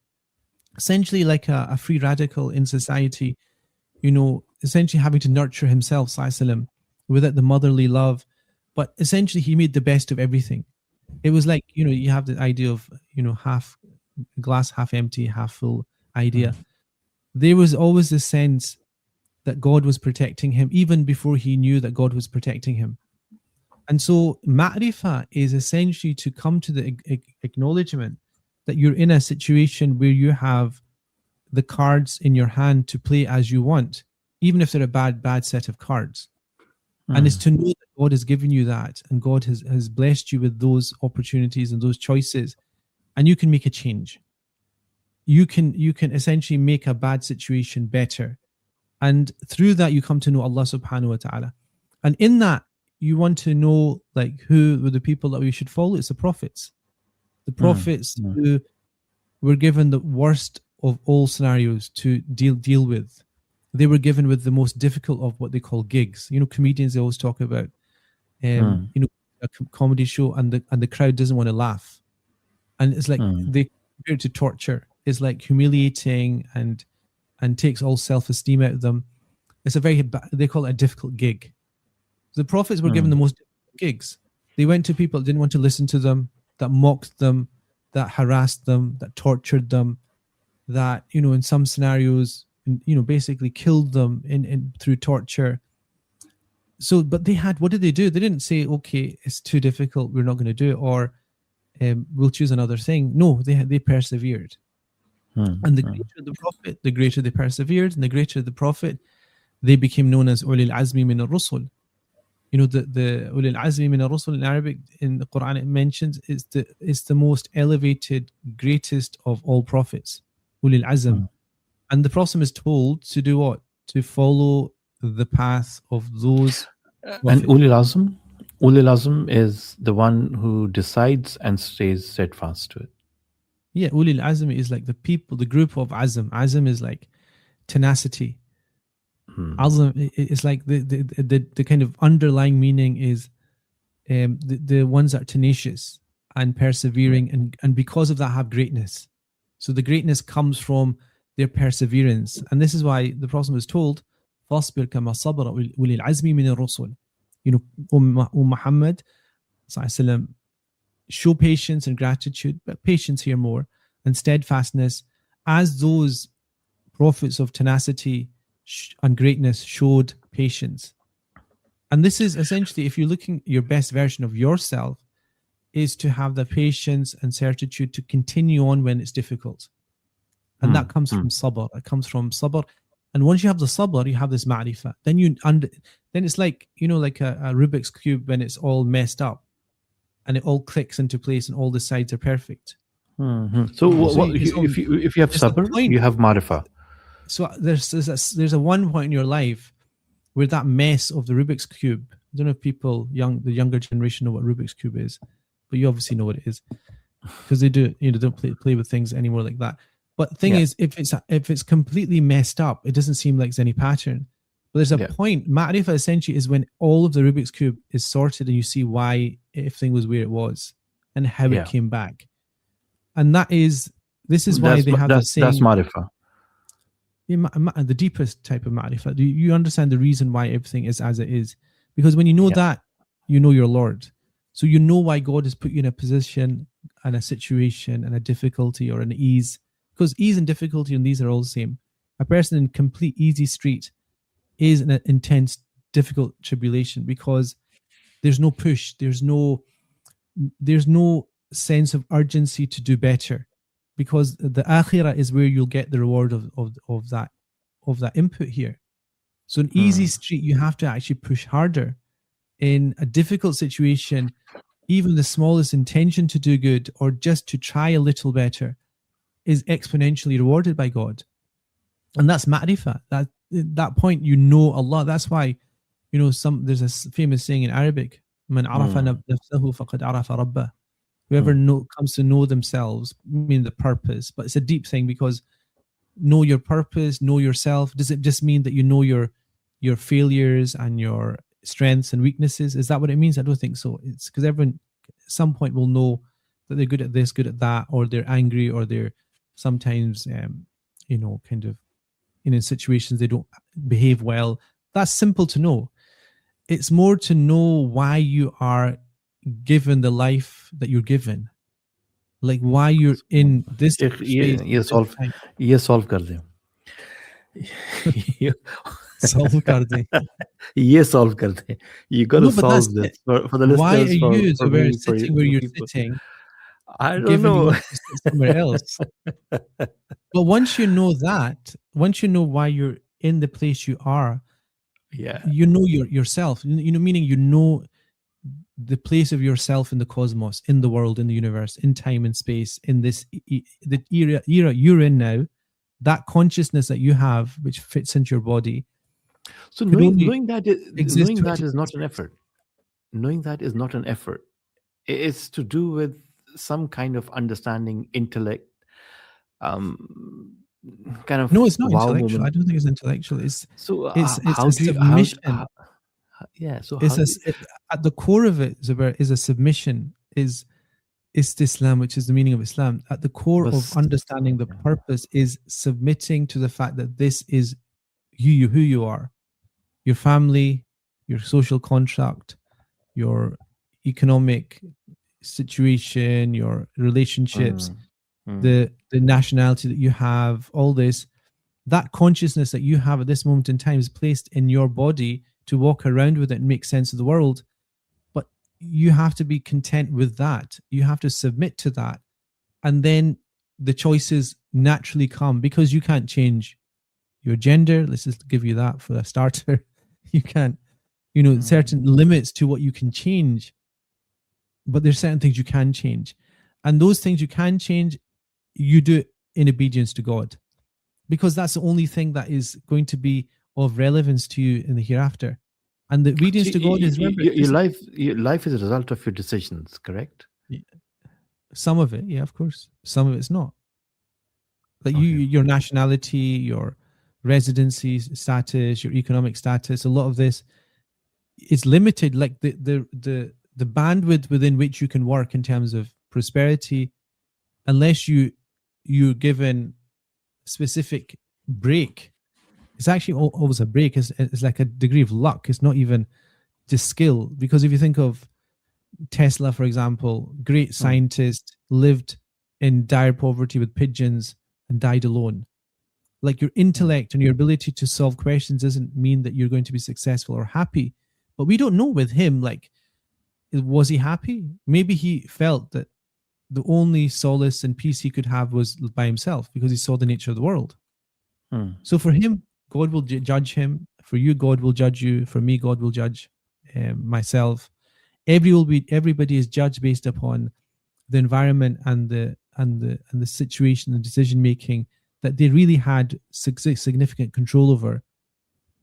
Speaker 3: essentially like a free radical in society, essentially having to nurture himself, sallallahu, without the motherly love. But essentially he made the best of everything. It was like, you have the idea of, half glass, half empty, half full idea. There was always this sense that God was protecting him, even before he knew that God was protecting him. And so ma'rifah is essentially to come to the acknowledgement that you're in a situation where you have the cards in your hand to play as you want, even if they're a bad set of cards. And it's to know that God has given you that, and God has blessed you with those opportunities and those choices, and you can make a change. You can essentially make a bad situation better. And through that, you come to know Allah subhanahu wa ta'ala. And in that, you want to know like who were the people that we should follow. It's the prophets. The prophets who were given the worst of all scenarios to deal with. They were given with the most difficult of what they call gigs. You know, comedians, they always talk about, you know, a comedy show and the crowd doesn't want to laugh. And it's like they compare it to torture. It's like humiliating and takes all self-esteem out of them. It's they call it a difficult gig. The prophets were given the most difficult gigs. They went to people that didn't want to listen to them, that mocked them, that harassed them, that tortured them, that, you know, in some scenarios, you know, basically killed them through torture. So, but they had, what did they do? They didn't say, okay, it's too difficult, we're not going to do it, or we'll choose another thing. No, they persevered. And the greater the prophet, the greater they persevered, and the greater the prophet, they became known as ulil azmi min ar-rusul. You know, the ulil azmi min ar-rusul in Arabic, in the Quran, it mentions is the most elevated, greatest of all prophets, ulil azm. And the Prophet is told to do what? To follow the path of those.
Speaker 2: And Ulil Azm is the one who decides and stays steadfast to it.
Speaker 3: Yeah, Ulil Azm is like the people, the group of Azm. Azm is like tenacity. Azm is like the kind of underlying meaning is the ones that are tenacious and persevering, and because of that have greatness. So the greatness comes from their perseverance. And this is why the Prophet was told, فَاصْبِرْ كَمَا صَبَرَ أُولِي الْعَزْمِ مِنَ الرُّسُلِ. You know, Muhammad, show patience and gratitude, but patience here more, and steadfastness, as those prophets of tenacity and greatness showed patience. And this is essentially, if you're looking your best version of yourself, is to have the patience and certitude to continue on when it's difficult. And that comes from sabr. It comes from sabr. And once you have the sabr, you have this ma'rifah. Then then it's like, you know, like a Rubik's Cube when it's all messed up and it all clicks into place and all the sides are perfect.
Speaker 2: So if you have sabr, you have ma'rifah.
Speaker 3: So there's a one point in your life where that mess of the Rubik's Cube, I don't know if the younger generation know what Rubik's Cube is, but you obviously know what it is because they do, you know, don't play with things anymore like that. But the thing is, if it's completely messed up, it doesn't seem like there's any pattern. But there's a point. Ma'rifah essentially is when all of the Rubik's Cube is sorted and you see why everything was where it was and how it came back. And this is why they have the saying.
Speaker 2: That's Ma'rifah.
Speaker 3: The deepest type of Ma'rifah. You understand the reason why everything is as it is. Because when you know that, you know your Lord. So you know why God has put you in a position and a situation and a difficulty or an ease. Because ease and difficulty and these are all the same. A person in complete easy street is an intense, difficult tribulation because there's no push, there's no sense of urgency to do better, because the akhirah is where you'll get the reward of that input here. So in easy street, you have to actually push harder. In a difficult situation, even the smallest intention to do good or just to try a little better is exponentially rewarded by God. And that's ma'rifah. That point, you know Allah. That's why, you know, there's a famous saying in Arabic, Man arafa nafsahu faqad arafa rabbah. Whoever comes to know themselves, mean the purpose. But it's a deep thing, because know your purpose, know yourself. Does it just mean that you know your failures and your strengths and weaknesses? Is that what it means? I don't think so. It's because everyone at some point will know that they're good at this, good at that, or they're angry, or they're sometimes, you know, kind of in situations they don't behave well. That's simple to know. It's more to know why you are given the life that you're given, like why you're in this space.
Speaker 2: ये solve कर दे.
Speaker 3: Solve कर दे.
Speaker 2: ये solve कर दे. You got to solve this for the listeners.
Speaker 3: Why are you sitting where you're sitting?
Speaker 2: I don't
Speaker 3: given you
Speaker 2: know.
Speaker 3: want to sit somewhere else. But once you know that, once you know why you're in the place you are,
Speaker 2: Yeah.
Speaker 3: you know yourself. Meaning you know the place of yourself in the cosmos, in the world, in the universe, in time and space, in this the era you're in now. That consciousness that you have, which fits into your body,
Speaker 2: So
Speaker 3: could only
Speaker 2: knowing that
Speaker 3: exist
Speaker 2: is not
Speaker 3: 26
Speaker 2: an
Speaker 3: years.
Speaker 2: effort. Knowing that is not an effort. It's to do with some kind of understanding, intellect, um, kind of
Speaker 3: No, it's not
Speaker 2: wow
Speaker 3: intellectual. I
Speaker 2: moment.
Speaker 3: don't think it's intellectual.
Speaker 2: So
Speaker 3: It's
Speaker 2: how
Speaker 3: a
Speaker 2: do you how,
Speaker 3: submission.
Speaker 2: yeah? So
Speaker 3: It's
Speaker 2: how do you,
Speaker 3: at the core of it, Zubair, is a submission. Is Islam, which is the meaning of Islam. At the core of
Speaker 2: was
Speaker 3: understanding the purpose is submitting to the fact that this is who you are, your family, your social contract, your economic situation, your relationships,
Speaker 2: Mm, mm,
Speaker 3: the nationality that you have, all this, that consciousness that you have at this moment in time is placed in your body to walk around with it and make sense of the world. But you have to be content with that. You have to submit to that. And then the choices naturally come because you can't change your gender. Let's just give you that for a starter. You can't,
Speaker 2: mm.
Speaker 3: certain limits to what you can change, but there's certain things you can change. And those things you can change, you do it in obedience to God, because that's the only thing that is going to be of relevance to you in the hereafter. And the
Speaker 2: So
Speaker 3: obedience to God is, remember,
Speaker 2: your life is a result of your decisions, correct?
Speaker 3: some of it, yeah, of course. Some of it's not. Like
Speaker 2: Okay.
Speaker 3: your nationality, your residency status, your economic status, a lot of this is limited. Like the bandwidth within which you can work in terms of prosperity, unless you're given specific break. It's actually always a break. It's like a degree of luck. It's not even just skill. Because if you think of Tesla, for example, great scientist, lived in dire poverty with pigeons and died alone. Like your intellect and your ability to solve questions doesn't mean that you're going to be successful or happy. But we don't know with him, like, was he happy? Maybe he felt that the only solace and peace he could have was by himself because he saw the nature of the world. So for him, God will judge him. For you, God will judge you. For me, God will judge myself. Everybody is judged based upon the environment and the situation and decision making that they really had significant control over.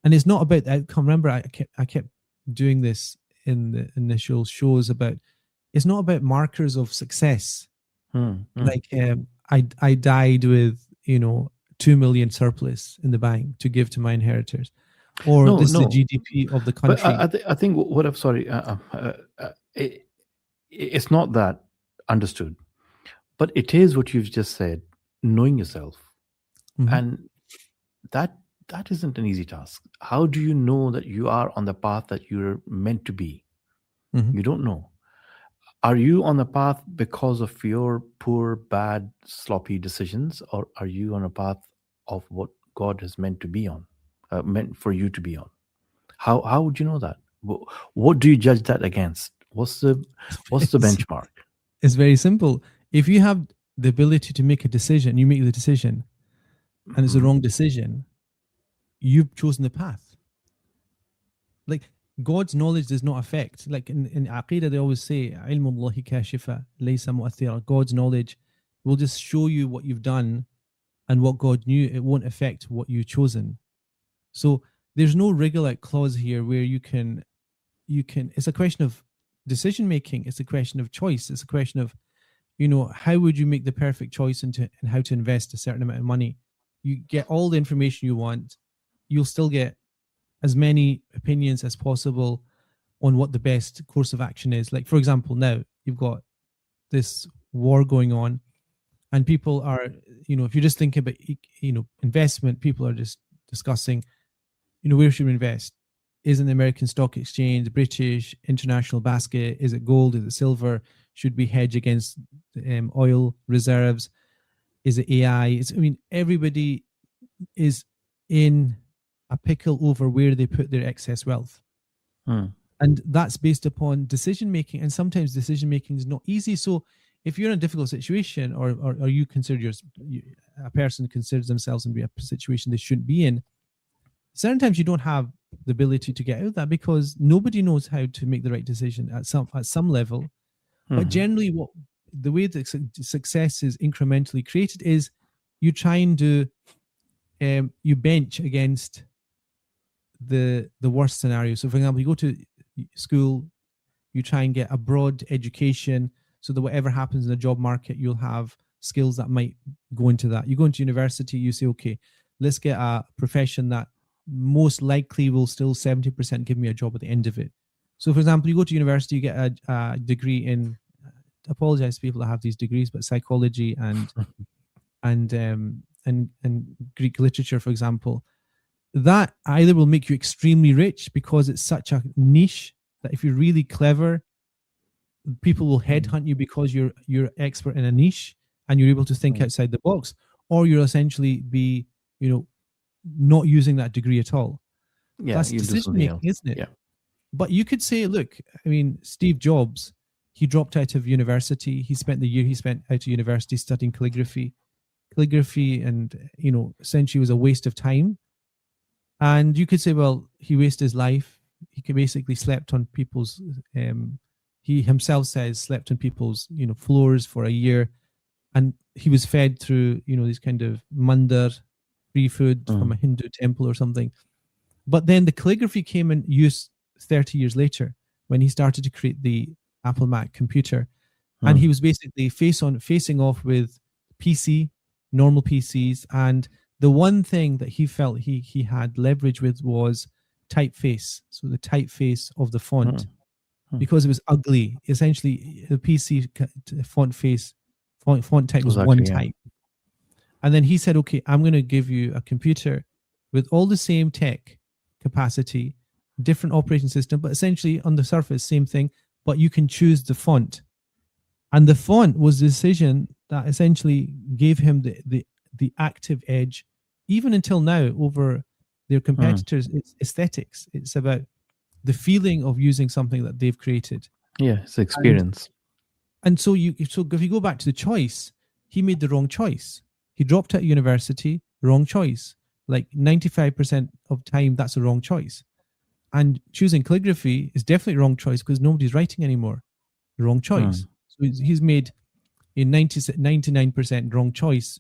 Speaker 3: And it's not about the outcome. Remember, I kept doing this in the initial shows about, it's not about markers of success. Like I died with 2 million surplus in the bank to give to my inheritors, or
Speaker 2: No,
Speaker 3: this is the
Speaker 2: no.
Speaker 3: GDP of the
Speaker 2: But
Speaker 3: country.
Speaker 2: I think what I'm sorry, it's not that understood, but it is what you've just said, knowing yourself, and that isn't an easy task. How do you know that you are on the path that you're meant to be? You don't know. Are you on the path because of your poor, bad, sloppy decisions, or are you on a path of what God has meant to be on, meant for you to be on? How would you know that? What do you judge that against? What's the benchmark?
Speaker 3: It's very simple. If you have the ability to make a decision, you make the decision, and it's the wrong decision, you've chosen the path. Like, God's knowledge does not affect. Like in Aqidah, they always say, "Ilmu Allahi kashifa laysa mu'athira." God's knowledge will just show you what you've done, and what God knew, it won't affect what you've chosen. So there's no wriggle-out clause here where you can. It's a question of decision making. It's a question of choice. It's a question of, how would you make the perfect choice and how to invest a certain amount of money. You get all the information you want. You'll still get as many opinions as possible on what the best course of action is. Like, for example, now you've got this war going on, and people are, if you just think about, investment, people are just discussing, where should we invest? Is it the American Stock Exchange, British, international basket? Is it gold? Is it silver? Should we hedge against oil reserves? Is it AI? Everybody is in a pickle over where they put their excess wealth. And that's based upon decision making. And sometimes decision making is not easy. So if you're in a difficult situation, or you consider a person considers themselves in a situation they shouldn't be in, certain times you don't have the ability to get out of that, because nobody knows how to make the right decision at some level. But generally, the way that success is incrementally created is you try and do, you bench against the worst scenario. So, for example, you go to school, you try and get a broad education so that whatever happens in the job market, you'll have skills that might go into that. You go into university, you say, okay, let's get a profession that most likely will still 70% give me a job at the end of it. So, for example, you go to university, you get a degree in, apologize to people that have these degrees, but psychology and Greek literature, for example. That either will make you extremely rich because it's such a niche that if you're really clever, people will headhunt you because you're expert in a niche and you're able to think outside the box, or you'll essentially be, not using that degree at all.
Speaker 2: Yeah,
Speaker 3: that's decision making, isn't it?
Speaker 2: Yeah.
Speaker 3: But you could say, look, I mean, Steve Jobs, he dropped out of university. He spent the year he spent out of university studying calligraphy, and essentially was a waste of time. And you could say, well, he wasted his life. He could basically slept on people's. He himself says slept on people's floors for a year, and he was fed through these kind of mandar, free food from a Hindu temple or something. But then the calligraphy came in use 30 years later when he started to create the Apple Mac computer, and he was basically facing off with normal PCs, and the one thing that he felt he had leverage with was typeface. So the typeface of the font, because it was ugly. Essentially, the PC font type was one type. And then he said, okay, I'm going to give you a computer with all the same tech capacity, different operating system, but essentially on the surface, same thing, but you can choose the font. And the font was the decision that essentially gave him the active edge, even until now, over their competitors. It's aesthetics. It's about the feeling of using something that they've created.
Speaker 2: Yeah, it's experience.
Speaker 3: And so if you go back to the choice, he made the wrong choice. He dropped out of university, wrong choice. Like 95% of time, that's a wrong choice. And choosing calligraphy is definitely a wrong choice because nobody's writing anymore. The wrong choice. So he's made a 99% wrong choice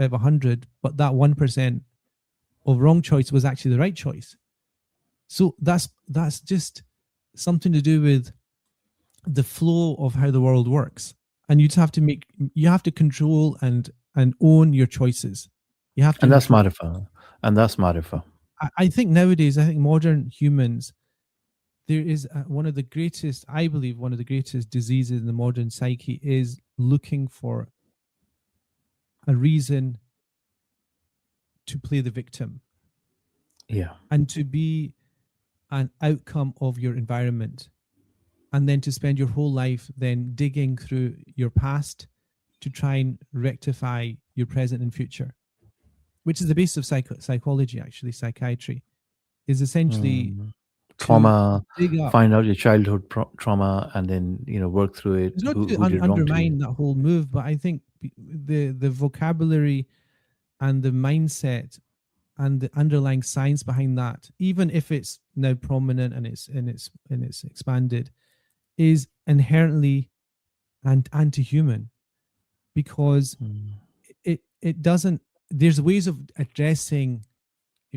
Speaker 3: out of 100, but that 1% of wrong choice was actually the right choice. So that's just something to do with the flow of how the world works. And you have to control and own your choices. You have to,
Speaker 2: and that's marifa.
Speaker 3: I think nowadays, modern humans, there is one of the greatest diseases in the modern psyche is looking for a reason to play the victim.
Speaker 2: Yeah.
Speaker 3: And to be an outcome of your environment. And then to spend your whole life then digging through your past to try and rectify your present and future, which is the basis of psychology, actually. Psychiatry is essentially
Speaker 2: trauma, find out your childhood trauma, and then work through it.
Speaker 3: It's not to undermine that whole move, but I think the vocabulary and the mindset and the underlying science behind that, even if it's now prominent and it's expanded, is inherently anti-human, because it doesn't. There's ways of addressing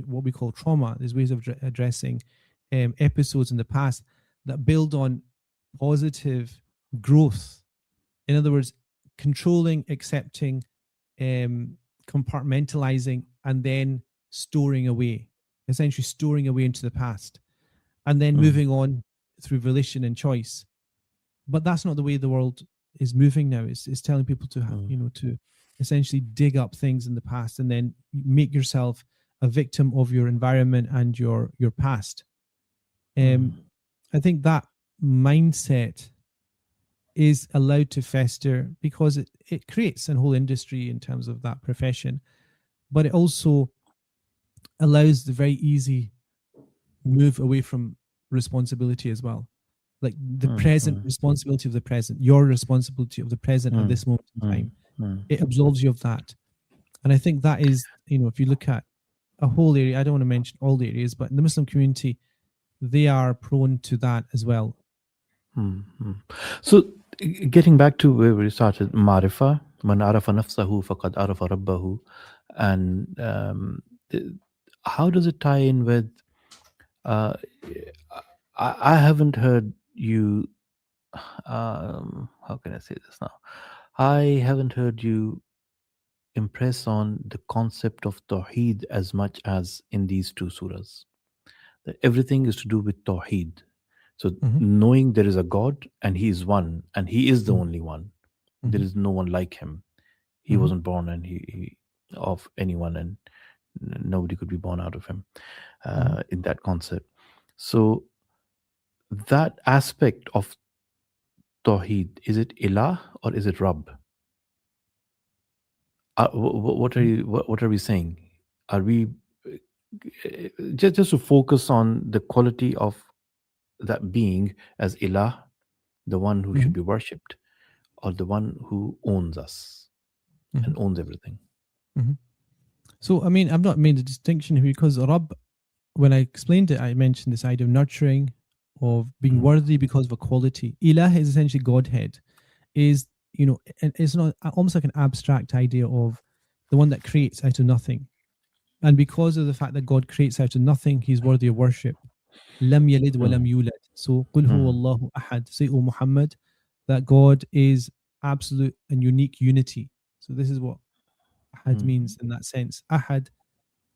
Speaker 3: what we call trauma. There's ways of addressing episodes in the past that build on positive growth. In other words, controlling, accepting, compartmentalizing, and then storing away into the past, and then moving on through volition and choice. But that's not the way the world is moving now. It's telling people to have, to essentially dig up things in the past and then make yourself a victim of your environment and your past. I think that mindset is allowed to fester because it creates a whole industry in terms of that profession, but it also allows the very easy move away from responsibility as well. like the present responsibility of the present, your responsibility of the present at this moment in time. It absolves you of that. And I think that is, if you look at a whole area, I don't want to mention all the areas, but in the Muslim community, they are prone to that as well.
Speaker 2: So, getting back to where we started, Marifa, man arafa nafsahu faqad arafa rabbahu, and how does it tie in with? I haven't heard you. How can I say this now? I haven't heard you impress on the concept of Tawheed as much as in these two surahs. That everything is to do with Tawheed. So knowing there is a God and He is one and He is the only one. There is no one like Him. He wasn't born and he of anyone, and nobody could be born out of Him in that concept. So that aspect of Tawheed, is it Ilah or is it Rabb? What are we saying? Are we just to focus on the quality of that being as Ilah, the one who should be worshipped, or the one who owns us and owns everything?
Speaker 3: So, I mean, I've not made a distinction here because Rabb, when I explained it, I mentioned this idea of nurturing, of being worthy because of a quality. Ilah is essentially Godhead, is, it's not almost like an abstract idea of the one that creates out of nothing. And because of the fact that God creates out of nothing, He's worthy of worship. Lam yalid wa lam yulad. So, Qul huwa Allahu ahad. Say, O Muhammad, that God is absolute and unique unity. So this is what ahad means in that sense. Ahad,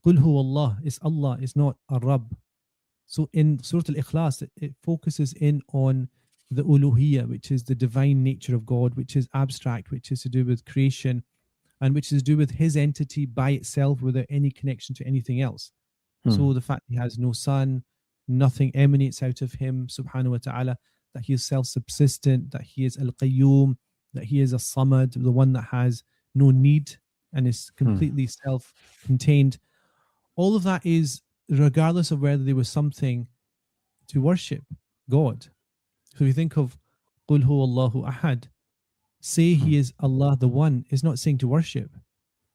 Speaker 3: Qul huwa Allah, is Allah, is not a Rabb. So in Surah Al-Ikhlas, it focuses in on the uluhiyya, which is the divine nature of God, which is abstract, which is to do with creation, and which is to do with His entity by itself without any connection to anything else. So the fact He has no son, nothing emanates out of Him, subhanahu wa ta'ala, that He is self-subsistent, that He is al-qayyum, that He is a samad, the one that has no need and is completely self-contained. All of that is regardless of whether there was something to worship God. So if you think of Qul huwa Allahu ahad, say He is Allah the One, is not saying to worship.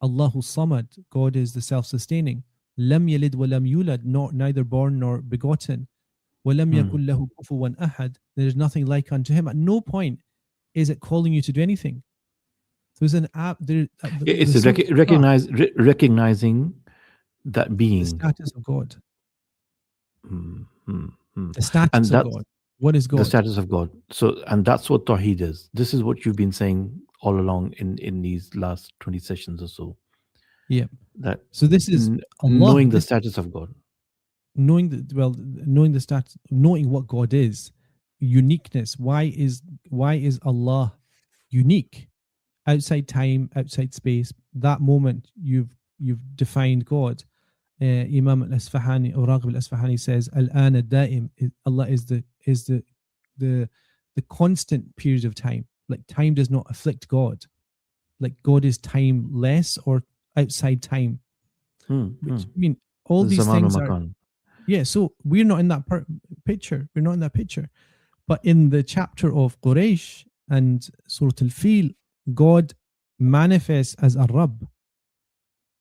Speaker 3: Allahu Samad, God is the self-sustaining. Lam yalid wa lam yulad, neither born nor begotten. Wa lam yakul lahu kufuwan ahad, there is nothing like unto Him. At no point is it calling you to do anything. There's an app.
Speaker 2: It's recognizing that being,
Speaker 3: the status of God. The
Speaker 2: and
Speaker 3: status of God. What is God?
Speaker 2: The status of God. So, and that's what Tawheed is. This is what you've been saying all along in these last 20 sessions or so.
Speaker 3: Yeah.
Speaker 2: So
Speaker 3: this is Allah,
Speaker 2: knowing the status of God.
Speaker 3: Knowing the status, knowing what God is, uniqueness. Why is Allah unique? Outside time, outside space. That moment you've defined God. Imam al-Asfahani or Raghib al-Asfahani says, Al-Ana Da'im, Allah is the constant period of time. Like time does not afflict God. Like God is timeless or outside time. Which, I mean, all these things are. Yeah, so we're not in that picture. We're not in that picture. But in the chapter of Quraysh and Surah Al-Fil, God manifests as a Rabb.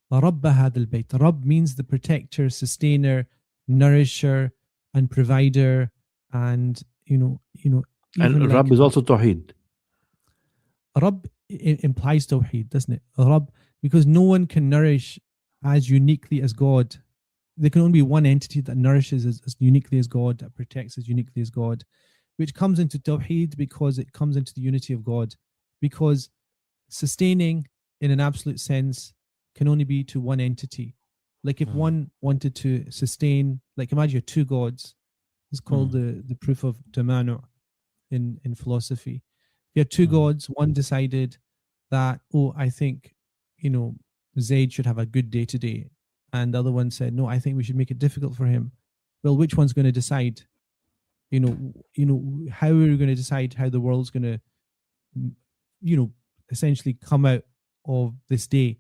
Speaker 3: Rabb had al-bayt. Rabb means the protector, sustainer, nourisher, and provider, and and
Speaker 2: Rabb is also Tawheed.
Speaker 3: Rabb implies Tawheed, doesn't it? Rabb, because no one can nourish as uniquely as God. There can only be one entity that nourishes as uniquely as God, that protects as uniquely as God, which comes into Tawheed because it comes into the unity of God. Because sustaining in an absolute sense can only be to one entity. Like if one wanted to sustain, like imagine you have two gods. It's called the proof of Tamanu in philosophy. You have two gods. One decided that, I think, Zayd should have a good day today. And the other one said, no, I think we should make it difficult for him. Well, which one's going to decide? How are we going to decide how the world's going to, essentially come out of this day?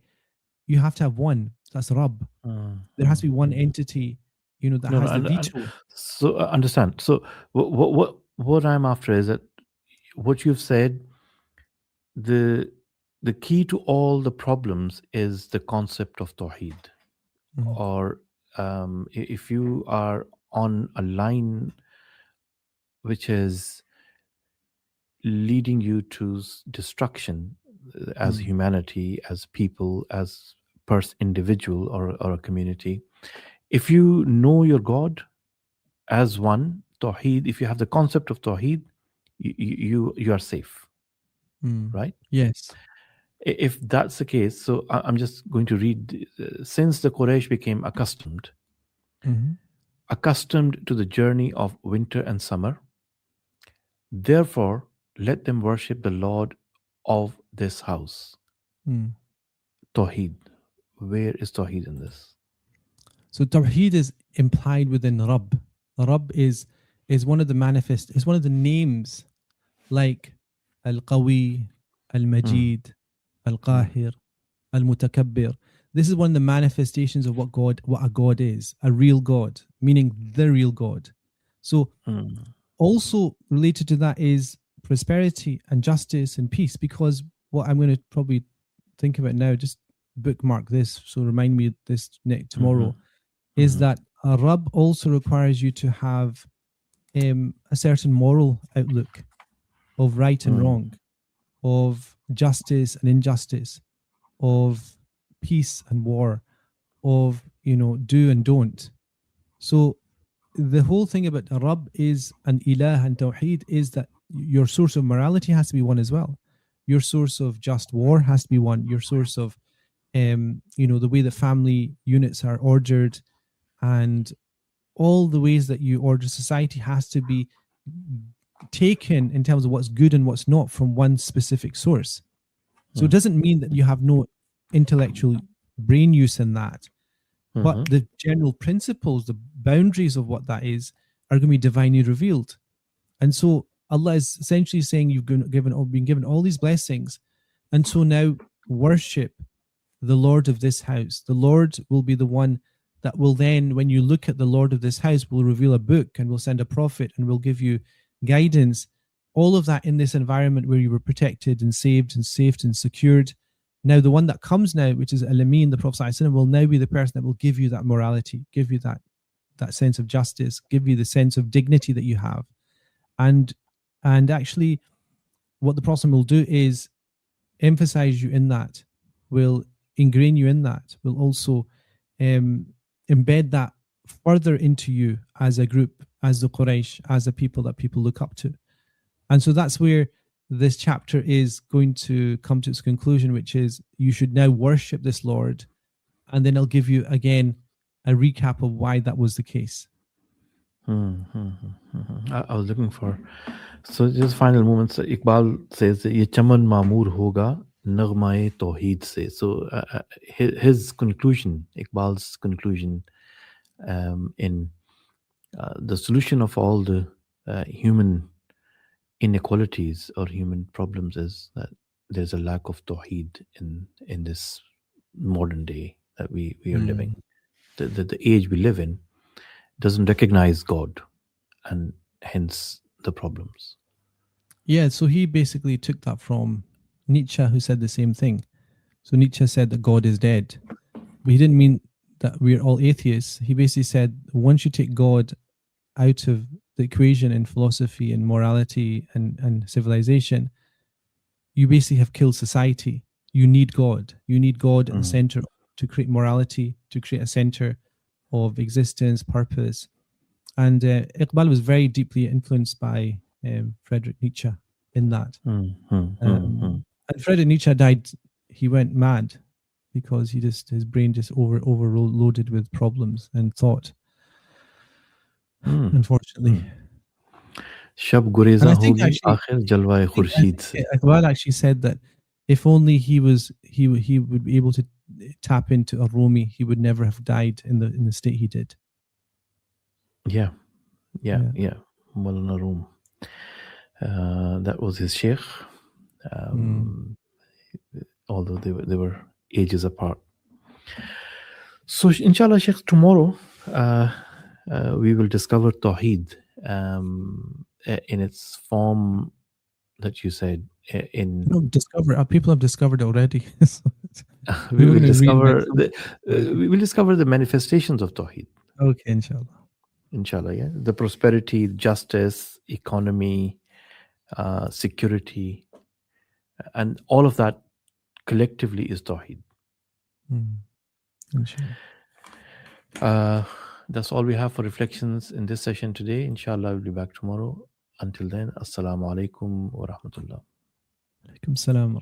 Speaker 3: You have to have one. That's Rabb. There has to be one entity, that has the veto.
Speaker 2: So understand. So what what I'm after is that what you've said, the key to all the problems is the concept of Tawheed.
Speaker 3: Mhm.
Speaker 2: Or if you are on a line which is leading you to destruction as
Speaker 3: Mm.
Speaker 2: humanity, as people, as individual, or a community, if you know your God as one, Tawheed, if you have the concept of Tawheed, you are safe,
Speaker 3: Mm.
Speaker 2: right?
Speaker 3: Yes.
Speaker 2: If that's the case, so I'm just going to read. Since the Quraysh became
Speaker 3: Mhm.
Speaker 2: accustomed to the journey of winter and summer, therefore let them worship the Lord of this house.
Speaker 3: Mm.
Speaker 2: Tawheed. Where is Tawheed in this?
Speaker 3: So Tawheed is implied within Rabb. Rabb is one of the is one of the names like Al-Qawi,
Speaker 2: Mm,
Speaker 3: Al-Majid,
Speaker 2: mm,
Speaker 3: Al-Qahir, Al-Mutakabbir. This is one of the manifestations of what a God is, a real God, meaning the real God. So
Speaker 2: mm,
Speaker 3: also related to that is prosperity and justice and peace, because what I'm going to probably think about now, just bookmark this, so remind me this tomorrow,
Speaker 2: mhm,
Speaker 3: is
Speaker 2: mhm,
Speaker 3: that a Rabb also requires you to have a certain moral outlook of right and
Speaker 2: mm,
Speaker 3: wrong, of justice and injustice, of peace and war, of do and don't. So the whole thing about Rabb is an ilah and tawheed is that your source of morality has to be one as well. Your source of just war has to be one. Your source of the way that family units are ordered, and all the ways that you order society has to be taken in terms of what's good and what's not from one specific source. So it
Speaker 2: mm,
Speaker 3: doesn't mean that you have no intellectual brain use in that, but
Speaker 2: mhm,
Speaker 3: the general principles, the boundaries of what that is, are going to be divinely revealed. And so Allah is essentially saying you've been given all these blessings, and so now worship the Lord of this house. The Lord will be the one that will then, when you look at the Lord of this house, will reveal a book and will send a prophet and will give you guidance. All of that in this environment where you were protected and saved and safe and secured. Now, the one that comes now, which is Al-Amin, the Prophet ﷺ, will now be the person that will give you that morality, give you that sense of justice, give you the sense of dignity that you have. And actually, what the Prophet will do is emphasize you in that, will ingrain you in that, will also embed that further into you as a group, as the Quraysh, as a people that people look up to. And so that's where this chapter is going to come to its conclusion, which is you should now worship this Lord. And then I'll give you again a recap of why that was the case.
Speaker 2: I was looking for. So just final moments. Iqbal says ye chaman mamoor hoga nagmae tawheed se. So his conclusion, Iqbal's conclusion, in the solution of all the human inequalities or human problems is that there's a lack of tawheed in this modern day that we are living. The age we live in doesn't recognize God, and hence the problems.
Speaker 3: Yeah, so he basically took that from Nietzsche, who said the same thing. So Nietzsche said that God is dead, but he didn't mean that we're all atheists. He basically said once you take God out of the equation in philosophy and morality and civilization, you basically have killed society. You need God. You need God at the center to create morality, to create a center of existence, purpose. And Iqbal was very deeply influenced by Friedrich Nietzsche in that. And Friedrich Nietzsche died, he went mad because his brain just overloaded with problems and thought, unfortunately.
Speaker 2: Shab
Speaker 3: And
Speaker 2: गुरेजा
Speaker 3: I think
Speaker 2: होगी
Speaker 3: actually,
Speaker 2: आखिर जलवाए
Speaker 3: I
Speaker 2: Khurshid
Speaker 3: think
Speaker 2: से.
Speaker 3: Iqbal actually said that if only he would be able to tap into a Rumi, he would never have died in the state he did.
Speaker 2: Yeah.
Speaker 3: Yeah.
Speaker 2: Maulana Room. That was his sheikh. Although they were ages apart. So inshallah, Sheikh, tomorrow we will discover Tawheed in its form that you said. In
Speaker 3: People have discovered already.
Speaker 2: we
Speaker 3: We're
Speaker 2: will
Speaker 3: going to read
Speaker 2: discover
Speaker 3: like
Speaker 2: we will discover the manifestations of Tawheed.
Speaker 3: okay, inshallah.
Speaker 2: Inshallah, yeah. The prosperity, justice, economy, security, and all of that collectively is Tawheed.
Speaker 3: Inshallah.
Speaker 2: That's all we have for reflections in this session today. Inshallah, we'll be back tomorrow. Until then, Assalamu alaikum wa rahmatullah.
Speaker 3: Alaikum salam.